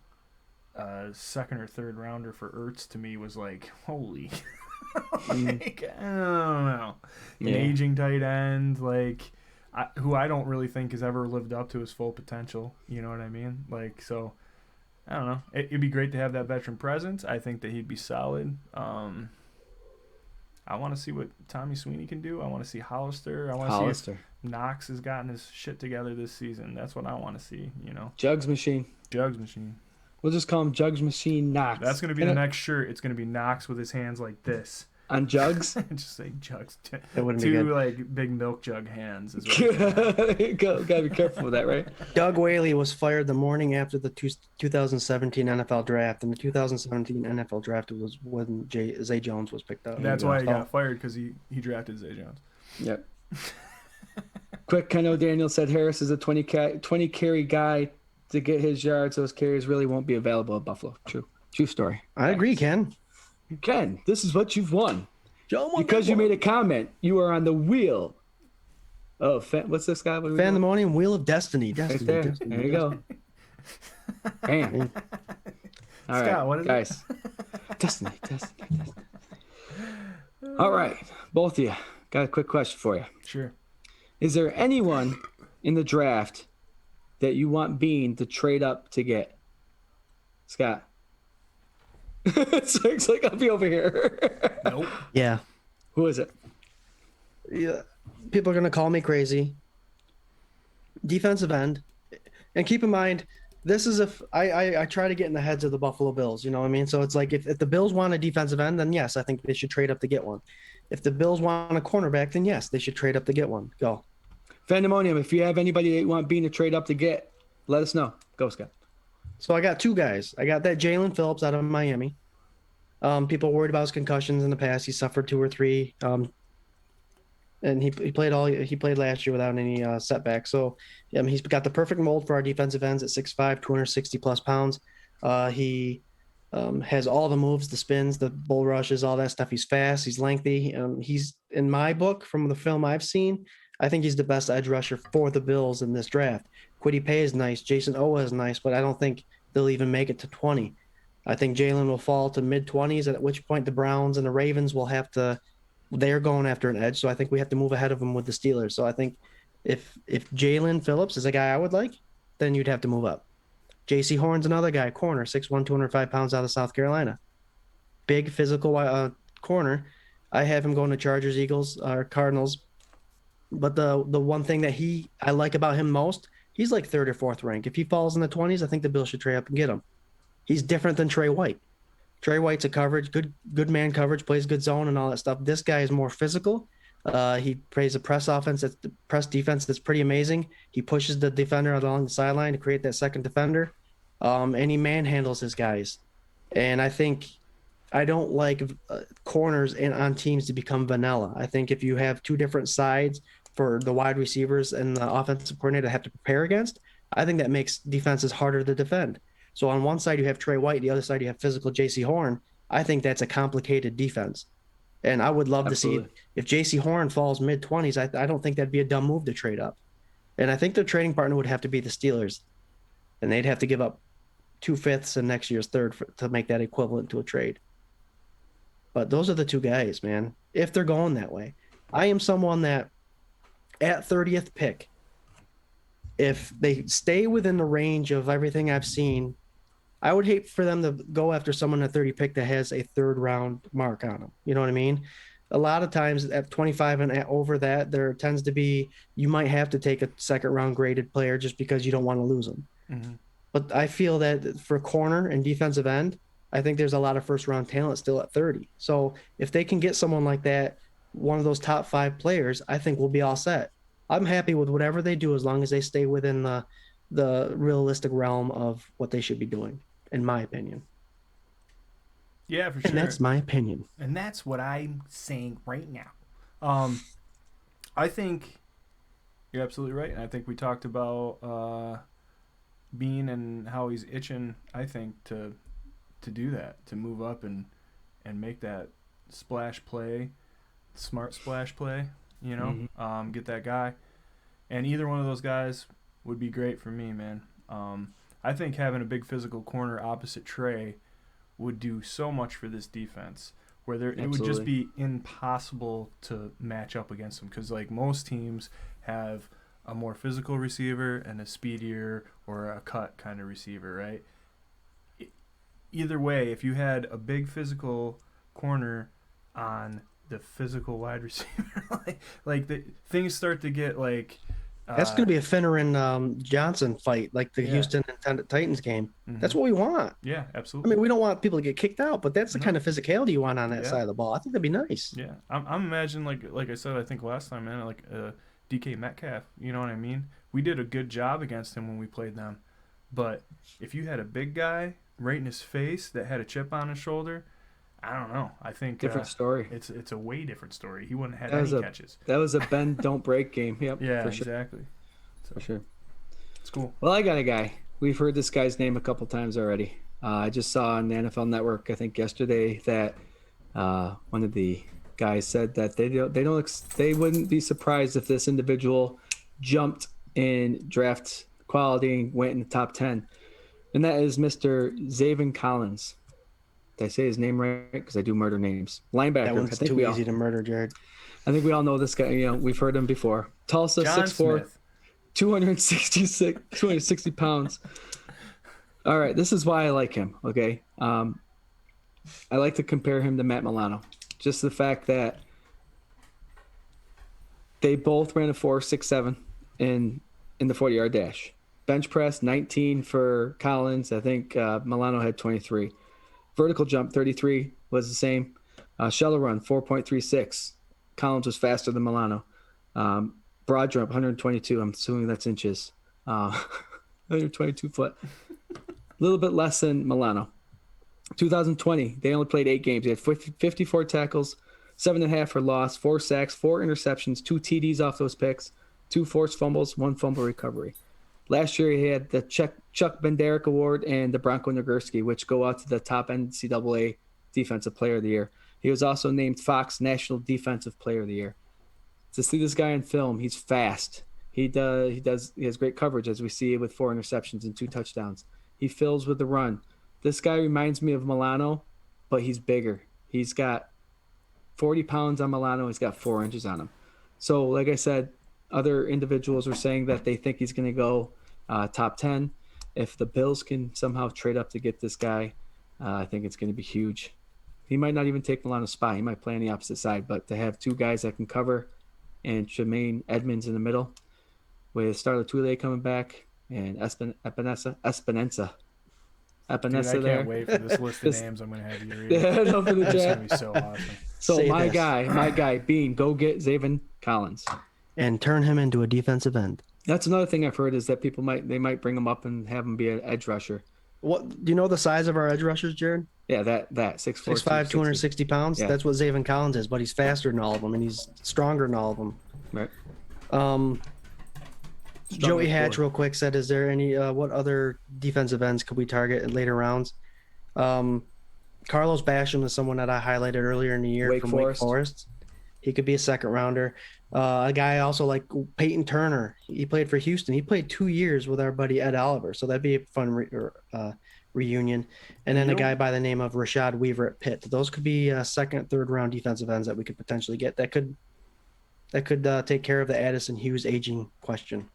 2nd or 3rd rounder for Ertz to me was like, holy. Like, I don't know. An aging tight end, like, who I don't really think has ever lived up to his full potential. You know what I mean? Like, so, I don't know. It'd be great to have that veteran presence. I think that he'd be solid. I want to see what Tommy Sweeney can do. I want to see Hollister. I want to see if Knox has gotten his shit together this season. That's what I want to see, you know. Jugs Machine. We'll just call him Jugs Machine Knox. That's going to be the next shirt. It's going to be Knox with his hands like this. On Jugs? Just say Jugs. Two like big milk jug hands. Gotta be careful with that, right? Doug Whaley was fired the morning after the 2017 NFL draft, and the 2017 NFL draft was when Zay Jones was picked up. That's why he got fired, because he drafted Zay Jones. Yep. Quick, I know Daniel said Harris is a 20 carry guy to get his yards. Those carries really won't be available at Buffalo. True story. I agree, Ken. Ken, this is what you've won. Because you made a comment, you are on the wheel. Oh, what's this guy? Pandemonium Wheel of Destiny. Right there. There you go. Bam. All right, Scott, what is guys. Destiny. All right, both of you. Got a quick question for you. Sure. Is there anyone in the draft that you want Bean to trade up to get? Scott. It's like I'll be over here. Nope. Yeah. Who is it? Yeah. People are going to call me crazy. Defensive end. And keep in mind, this is if I try to get in the heads of the Buffalo Bills, you know what I mean? So it's like if the Bills want a defensive end, then yes, I think they should trade up to get one. If the Bills want a cornerback, then yes, they should trade up to get one. Go. Fandemonium, if you have anybody that you want Bean to trade up to get, let us know. Go, Scott. So I got 2 guys. I got that Jalen Phillips out of Miami. People worried about his concussions in the past. He suffered 2 or 3. And he played last year without any setbacks. So he's got the perfect mold for our defensive ends at 6'5", 260 plus pounds. He has all the moves, the spins, the bull rushes, all that stuff. He's fast. He's lengthy. He's, in my book, from the film I've seen, I think he's the best edge rusher for the Bills in this draft. Kwity Paye is nice. Jason Owa is nice, but I don't think they'll even make it to 20. I think Jalen will fall to mid-20s, at which point the Browns and the Ravens will have to – they're going after an edge, so I think we have to move ahead of them with the Steelers. So I think if Jalen Phillips is a guy I would like, then you'd have to move up. J.C. Horn's another guy, corner, 6'1", 205 pounds out of South Carolina. Big physical corner. I have him going to Chargers, Eagles, or Cardinals. But the one thing that I like about him most, he's like 3rd or 4th rank. If he falls in the 20s, I think the Bills should trade up and get him. He's different than Trey White. Trey White's a coverage, good man coverage, plays good zone and all that stuff. This guy is more physical. He plays a press defense that's pretty amazing. He pushes the defender along the sideline to create that second defender, and he manhandles his guys. And I don't like corners on teams to become vanilla. I think if you have 2 different sides for the wide receivers and the offensive coordinator have to prepare against, I think that makes defenses harder to defend. So on one side you have Trey White, the other side you have physical J.C. Horn. I think that's a complicated defense. And I would love to see if J.C. Horn falls mid-20s, I don't think that'd be a dumb move to trade up. And I think their trading partner would have to be the Steelers. And they'd have to give up 2 5ths and next year's 3rd to make that equivalent to a trade. But those are the 2 guys, man, if they're going that way. I am someone that at 30th pick, if they stay within the range of everything I've seen I would hate for them to go after someone at 30 pick that has a third round mark on them. You know what I mean? A lot of times at 25 and over that, there tends to be, you might have to take a second round graded player just because you don't want to lose them. Mm-hmm. But I feel that for corner and defensive end, I think there's a lot of first round talent still at 30. So if they can get someone like that, one of those top 5 players, I think we'll be all set. I'm happy with whatever they do as long as they stay within the realistic realm of what they should be doing, in my opinion. Yeah, for sure. And that's my opinion. And that's what I'm saying right now. I think you're absolutely right. And I think we talked about Bean and how he's itching, I think, to do that, to move up and make that splash play, smart splash play, get that guy. And either one of those guys would be great for me, man. I think having a big physical corner opposite Trey would do so much for this defense, where it would just be impossible to match up against them, because like most teams have a more physical receiver and a speedier or a cut kind of receiver, right? Either way, if you had a big physical corner on the physical wide receiver, things start to get like. That's going to be a Finner and Johnson fight, like the Houston and Titans game. Mm-hmm. That's what we want. Yeah, absolutely. I mean, we don't want people to get kicked out, but that's the kind of physicality you want on that side of the ball. I think that'd be nice. Yeah, I'm imagining like I said, I think last time, man, like DK Metcalf. You know what I mean? We did a good job against him when we played them, but if you had a big guy right in his face that had a chip on his shoulder, I don't know. I think different story. It's a way different story. He wouldn't have had any catches. That was a bend don't break game. Yep. Yeah, for sure. Exactly. So, for sure. It's cool. Well, I got a guy. We've heard this guy's name a couple times already. I just saw on the NFL Network, I think yesterday, that one of the guys said that they wouldn't be surprised if this individual jumped in draft quality and went in the top 10, and that is Mr. Zaven Collins. Did I say his name right? Because I do murder names. Linebacker. That one's too easy to murder, Jarrod. I think we all know this guy. We've heard him before. Tulsa, 6'4", 260 pounds. All right, this is why I like him, okay? I like to compare him to Matt Milano. Just the fact that they both ran a 4.67 in the 40-yard dash. Bench press, 19 for Collins. I think Milano had 23. Vertical jump, 33, was the same. Shuttle run, 4.36. Collins was faster than Milano. Broad jump, 122. I'm assuming that's inches. 122 foot. A little bit less than Milano. 2020, they only played 8 games. They had 54 tackles, 7.5 for loss, 4 sacks, 4 interceptions, 2 TDs off those picks, 2 forced fumbles, 1 fumble recovery. Last year, he had the Chuck Benderek Award and the Bronco Nagurski, which go out to the top NCAA Defensive Player of the Year. He was also named Fox National Defensive Player of the Year. To see this guy in film, he's fast. He has great coverage, as we see with 4 interceptions and 2 touchdowns. He fills with the run. This guy reminds me of Milano, but he's bigger. He's got 40 pounds on Milano. He's got 4 inches on him. So, like I said, other individuals are saying that they think he's going to go top 10. If the Bills can somehow trade up to get this guy, I think it's going to be huge. He might not even take Milano's spot. He might play on the opposite side. But to have 2 guys that can cover and Tremaine Edmonds in the middle with Starla Toure coming back and Espinenza Dude, I can't wait for this list of names I'm going to have you read. Yeah, no, for the That's draft. going to be so awesome. So my guy, Bean, go get Zaven Collins. And turn him into a defensive end. That's another thing I've heard is that people might bring him up and have him be an edge rusher. What do you know the size of our edge rushers, Jarrod? Yeah, that 6'4", 6'5", 260 pounds. Yeah. That's what Zaven Collins is, but he's faster than all of them, and he's stronger than all of them. Right. Joey Hatch, real quick, said, "Is there any what other defensive ends could we target in later rounds?" Carlos Basham is someone that I highlighted earlier in the year from Wake Forest. He could be a second rounder. A guy also like Peyton Turner. He played for Houston. He played 2 years with our buddy Ed Oliver, so that'd be a fun reunion. And then a guy by the name of Rashad Weaver at Pitt. Those could be second, third round defensive ends that we could potentially get. That could take care of the Addison Hughes aging question.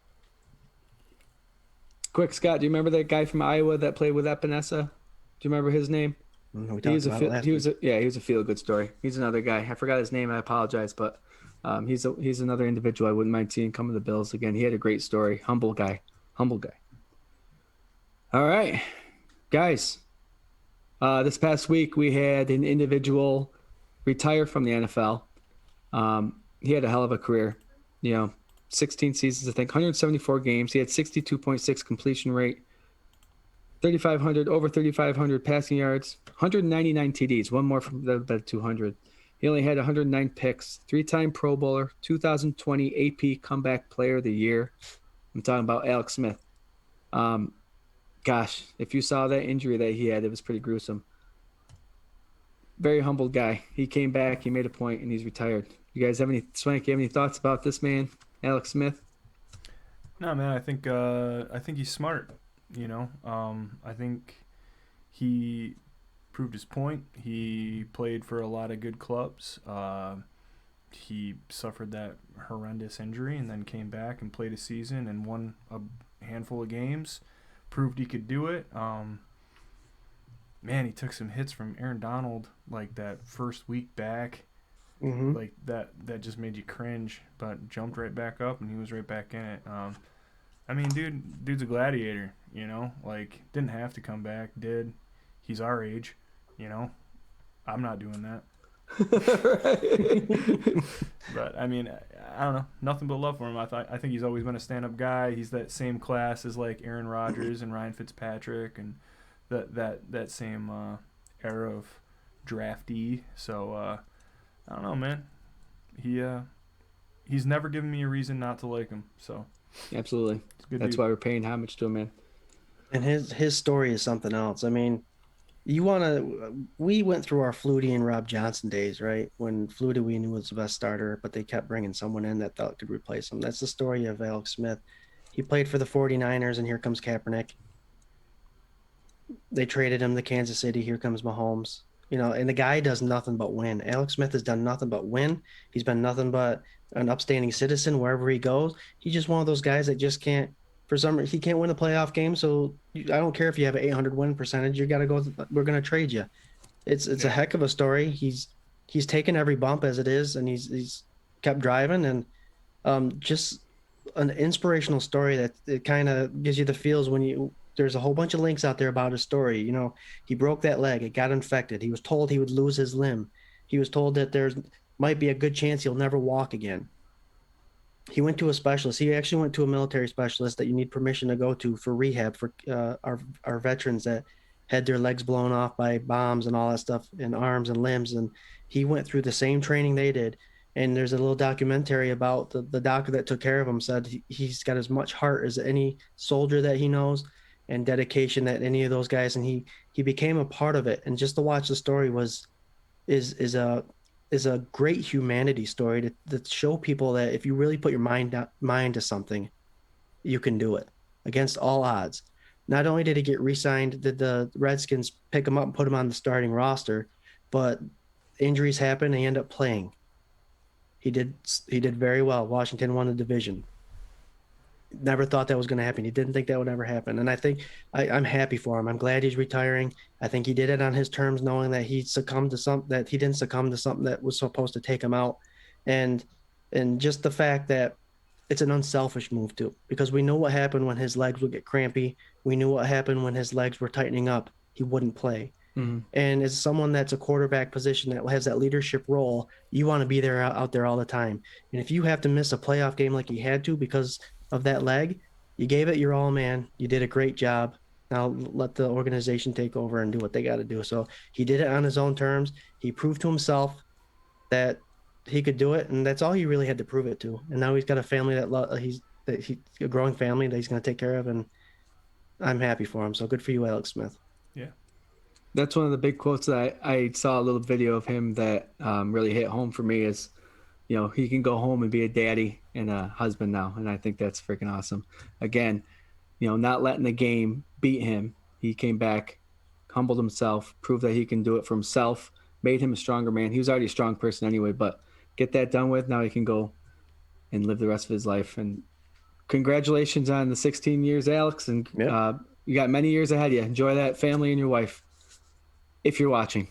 quick, Scott, do you remember that guy from Iowa that played with Epinesa? Do you remember his name? We He was talked about it last week. he was a feel good story. He's another guy. I forgot his name. I apologize, but he's another individual I wouldn't mind seeing come to the Bills again. He had a great story. Humble guy. All right, guys. This past week we had an individual retire from the NFL. He had a hell of a career. 16 seasons, I think, 174 games. He had 62.6 completion rate. over 3,500 passing yards, 199 TDs, one more from the 200. He only had 109 picks, 3-time Pro Bowler, 2020 AP Comeback Player of the Year. I'm talking about Alex Smith. Gosh, if you saw that injury that he had, it was pretty gruesome. Very humble guy. He came back, he made a point, and he's retired. You guys have any, Swank, you have any thoughts about this man, Alex Smith? No, man, I think he's smart. I think he proved his point. He played for a lot of good clubs. He suffered that horrendous injury and then came back and played a season and won a handful of games. Proved he could do it. Man, he took some hits from Aaron Donald like that first week back. Mm-hmm. Like that just made you cringe, but jumped right back up and he was right back in it. I mean, dude's a gladiator, like didn't have to come back, did. He's our age, I'm not doing that. But I mean, I don't know, nothing but love for him. I think he's always been a stand-up guy. He's that same class as like Aaron Rodgers and Ryan Fitzpatrick and that same era of draftee. So I don't know, man. He's never given me a reason not to like him. So absolutely, that's dude. why we're paying homage to him, man. And his story is something else. I mean, we went through our Flutie and Rob Johnson days, right? When Flutie we knew was the best starter, but they kept bringing someone in that thought could replace him. That's the story of Alex Smith. He played for the 49ers, and here comes Kaepernick. They traded him to Kansas City. Here comes Mahomes. And the guy does nothing but win. Alex Smith has done nothing but win. He's been nothing but an upstanding citizen wherever he goes. He's just one of those guys that just can't, for some reason, he can't win a playoff game. So I don't care if you have an 800 win percentage. You got to go. We're going to trade you. It's a heck of a story. He's taken every bump as it is, and he's kept driving, and just an inspirational story that it kind of gives you the feels when there's a whole bunch of links out there about his story. He broke that leg. It got infected. He was told he would lose his limb. He was told that there's might be a good chance he'll never walk again. He went to a specialist. He actually went to a military specialist that you need permission to go to for rehab for our veterans that had their legs blown off by bombs and all that stuff, and arms and limbs. And he went through the same training they did. And there's a little documentary about the doctor that took care of him said he's got as much heart as any soldier that he knows, and dedication that any of those guys, and he became a part of it. And just to watch the story is a great humanity story to show people that if you really put your mind to something, you can do it against all odds. Not only did he get re-signed, did the Redskins pick him up and put him on the starting roster, but injuries happened and he ended up playing. He did very well. Washington won the division. Never thought that was going to happen. He didn't think that would ever happen. And I think I'm happy for him. I'm glad he's retiring. I think he did it on his terms, knowing that he didn't succumb to something that was supposed to take him out. And just the fact that it's an unselfish move too, because we know what happened when his legs would get crampy. We knew what happened when his legs were tightening up. He wouldn't play. Mm-hmm. And as someone that's a quarterback position that has that leadership role, you want to be there out there all the time. And if you have to miss a playoff game like he had to because of that leg, you gave it your all, man. You did a great job. Now let the organization take over and do what they got to do. So he did it on his own terms. He proved to himself that he could do it, and that's all he really had to prove it to. And now he's got a family he's a growing family that he's going to take care of, and I'm happy for him. So good for you, Alex Smith. Yeah. That's one of the big quotes that I saw a little video of him that really hit home for me is, he can go home and be a daddy and a husband now. And I think that's freaking awesome. Again, not letting the game beat him. He came back, humbled himself, proved that he can do it for himself, made him a stronger man. He was already a strong person anyway, but get that done with. Now he can go and live the rest of his life and congratulations on the 16 years, Alex, and Yep. you got many years ahead of you. Enjoy that family and your wife, if you're watching.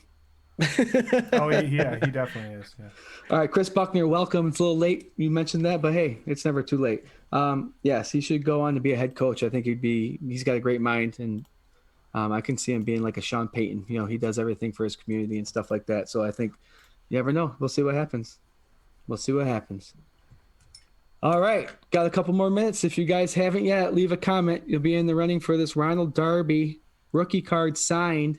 Oh, yeah, he definitely is. Yeah. All right, Chris Buckner, welcome. It's a little late. You mentioned that, but hey, it's never too late. Yes, he should go on to be a head coach. I think he's got a great mind, and I can see him being like a Sean Payton. You know, he does everything for his community and stuff like that. So I think you never know. We'll see what happens. All right, got a couple more minutes. If you guys haven't yet, leave a comment. You'll be in the running for this Ronald Darby rookie card signed.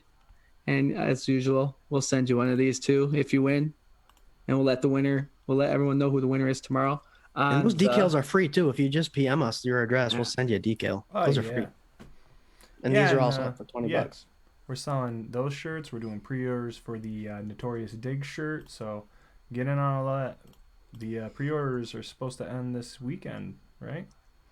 And as usual, we'll send you one of these too if you win. And we'll let everyone know who the winner is tomorrow. And those decals are free too. If you just PM us your address, we'll send you a decal. Oh, Those are yeah. free. And Yeah, these are and, also for $20. We're selling those shirts. We're doing pre-orders for the Notorious Dig shirt. So get in on all that. The pre-orders are supposed to end this weekend, right?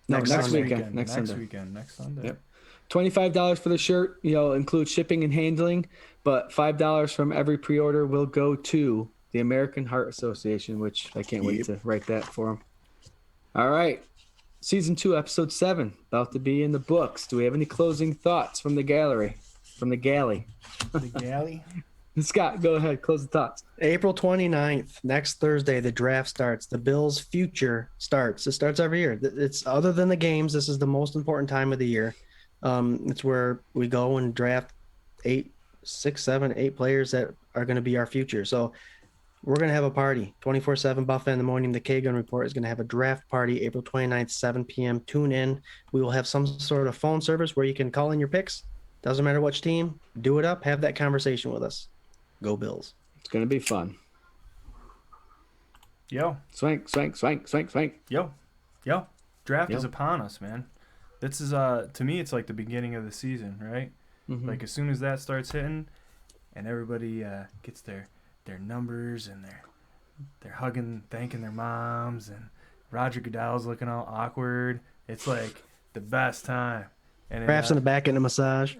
No, Next weekend. Next Sunday. Next Sunday. Yep. $25 for the shirt, includes shipping and handling, but $5 from every pre-order will go to the American Heart Association, which I can't wait to write that for them. All right. Season 2, episode 7, about to be in the books. Do we have any closing thoughts from the gallery? From the galley? The galley? Scott, go ahead. Close the thoughts. April 29th, next Thursday, the draft starts. The Bills' future starts. It starts every year. It's other than the games. This is the most important time of the year. It's where we go and draft 8, 6, 7, 8 players that are going to be our future. So we're going to have a party. 24/7 Buff in the morning. The K Gun Report is going to have a draft party April 29th, 7 p.m. Tune in. We will have some sort of phone service where you can call in your picks. Doesn't matter which team. Do it up. Have that conversation with us. Go Bills. It's going to be fun. Yo. Swank. Yo. Draft Yo. is upon us, man. This is to me, it's like the beginning of the season, right? Mm-hmm. Like as soon as that starts hitting, and everybody gets their numbers and they're hugging, thanking their moms, and Roger Goodell's looking all awkward. It's like the best time. And Crafts in the back and a massage.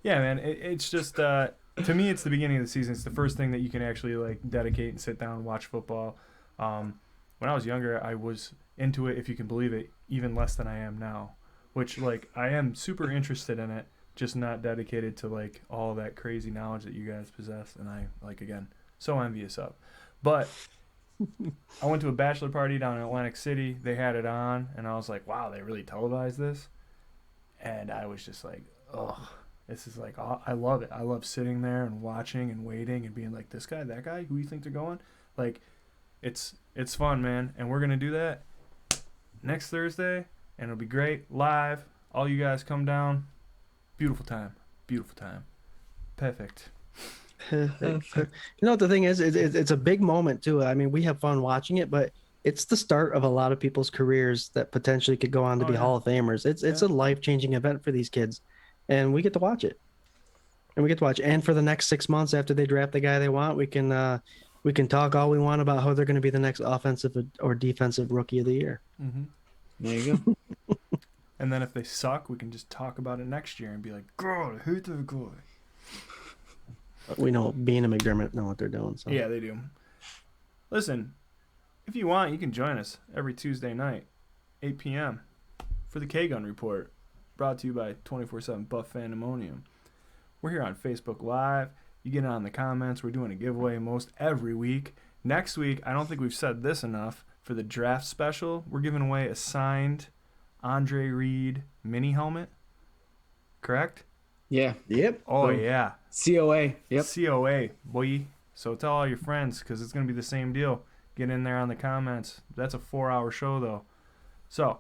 yeah, man. It's just to me, it's the beginning of the season. It's the first thing that you can actually like dedicate and sit down and watch football. When I was younger, I was into it, if you can believe it, even less than I am now. Which like I am super interested in it, just not dedicated to like all that crazy knowledge that you guys possess, and I like again so envious of. But I went to a bachelor party down in Atlantic City. They had it on, and I was like, wow, they really televised this. And I was just like, oh, this is like, I love it. I love sitting there and watching and waiting and being like, this guy, that guy, who you think they're going? Like, it's fun, man. And we're going to do that next Thursday, and it'll be great. Live. All you guys come down. Beautiful time. Perfect. You know what the thing is? It's a big moment, too. I mean, we have fun watching it, but it's the start of a lot of people's careers that potentially could go on to be Hall of Famers. It's a life-changing event for these kids, and we get to watch it. And for the next 6 months after they draft the guy they want, we can talk all we want about how they're going to be the next offensive or defensive rookie of the year. Mm-hmm. There you go. And then if they suck, we can just talk about it next year and be like, God, I hate that guy. We know Bean and McDermott know what they're doing. So. Yeah, they do. Listen, if you want, you can join us every Tuesday night, 8 p.m. for the K Gun Report, brought to you by 24/7 Buff Pandemonium. We're here on Facebook Live. You get on the comments. We're doing a giveaway most every week. Next week, I don't think we've said this enough, for the draft special, we're giving away a signed Andre Reed mini helmet. Correct? Yeah. Yep. Oh, Boom. yeah. COA. Yep. COA, boy. So tell all your friends, because it's going to be the same deal. Get in there on the comments. That's a 4-hour show, though. So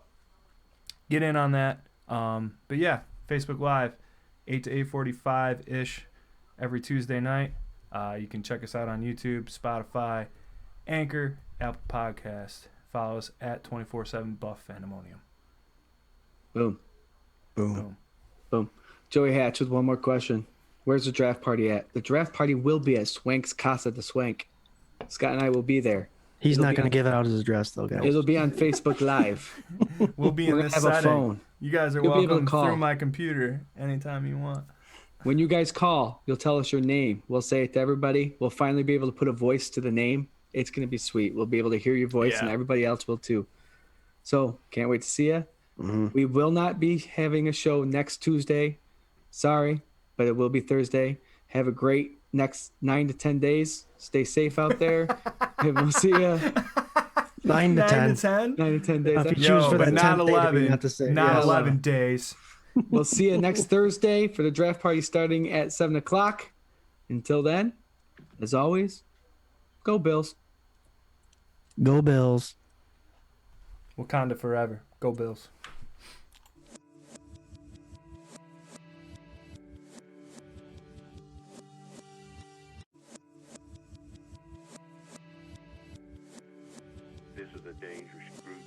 get in on that. But yeah, Facebook Live, 8 to 8:45-ish every Tuesday night. You can check us out on YouTube, Spotify, Anchor, Apple Podcast. Follow us at 24/7 Buff Pandemonium. Boom. Boom. Boom. Joey Hatch with one more question. Where's the draft party at? The draft party will be at Swank's Casa de Swank. Scott and I will be there. He's not going to give out his address, though, guys. It'll be on Facebook Live. We'll be in We're this gonna have a setting. phone. You guys are You'll be able to welcome call. through my computer anytime you want. When you guys call, you'll tell us your name. We'll say it to everybody. We'll finally be able to put a voice to the name. It's going to be sweet. We'll be able to hear your voice, and everybody else will too. So can't wait to see you. Mm-hmm. We will not be having a show next Tuesday. Sorry, but it will be Thursday. Have a great next 9 to 10 days. Stay safe out there. And we'll see you 9 to 10. 9 to 10 days. If you Yo, choose for but that not 10th day to be 11. not to say. Not Yes. 11 days. We'll see you next Thursday for the draft party starting at 7 o'clock. Until then, as always, go Bills. Go Bills. Wakanda forever. Go Bills. This is a dangerous group.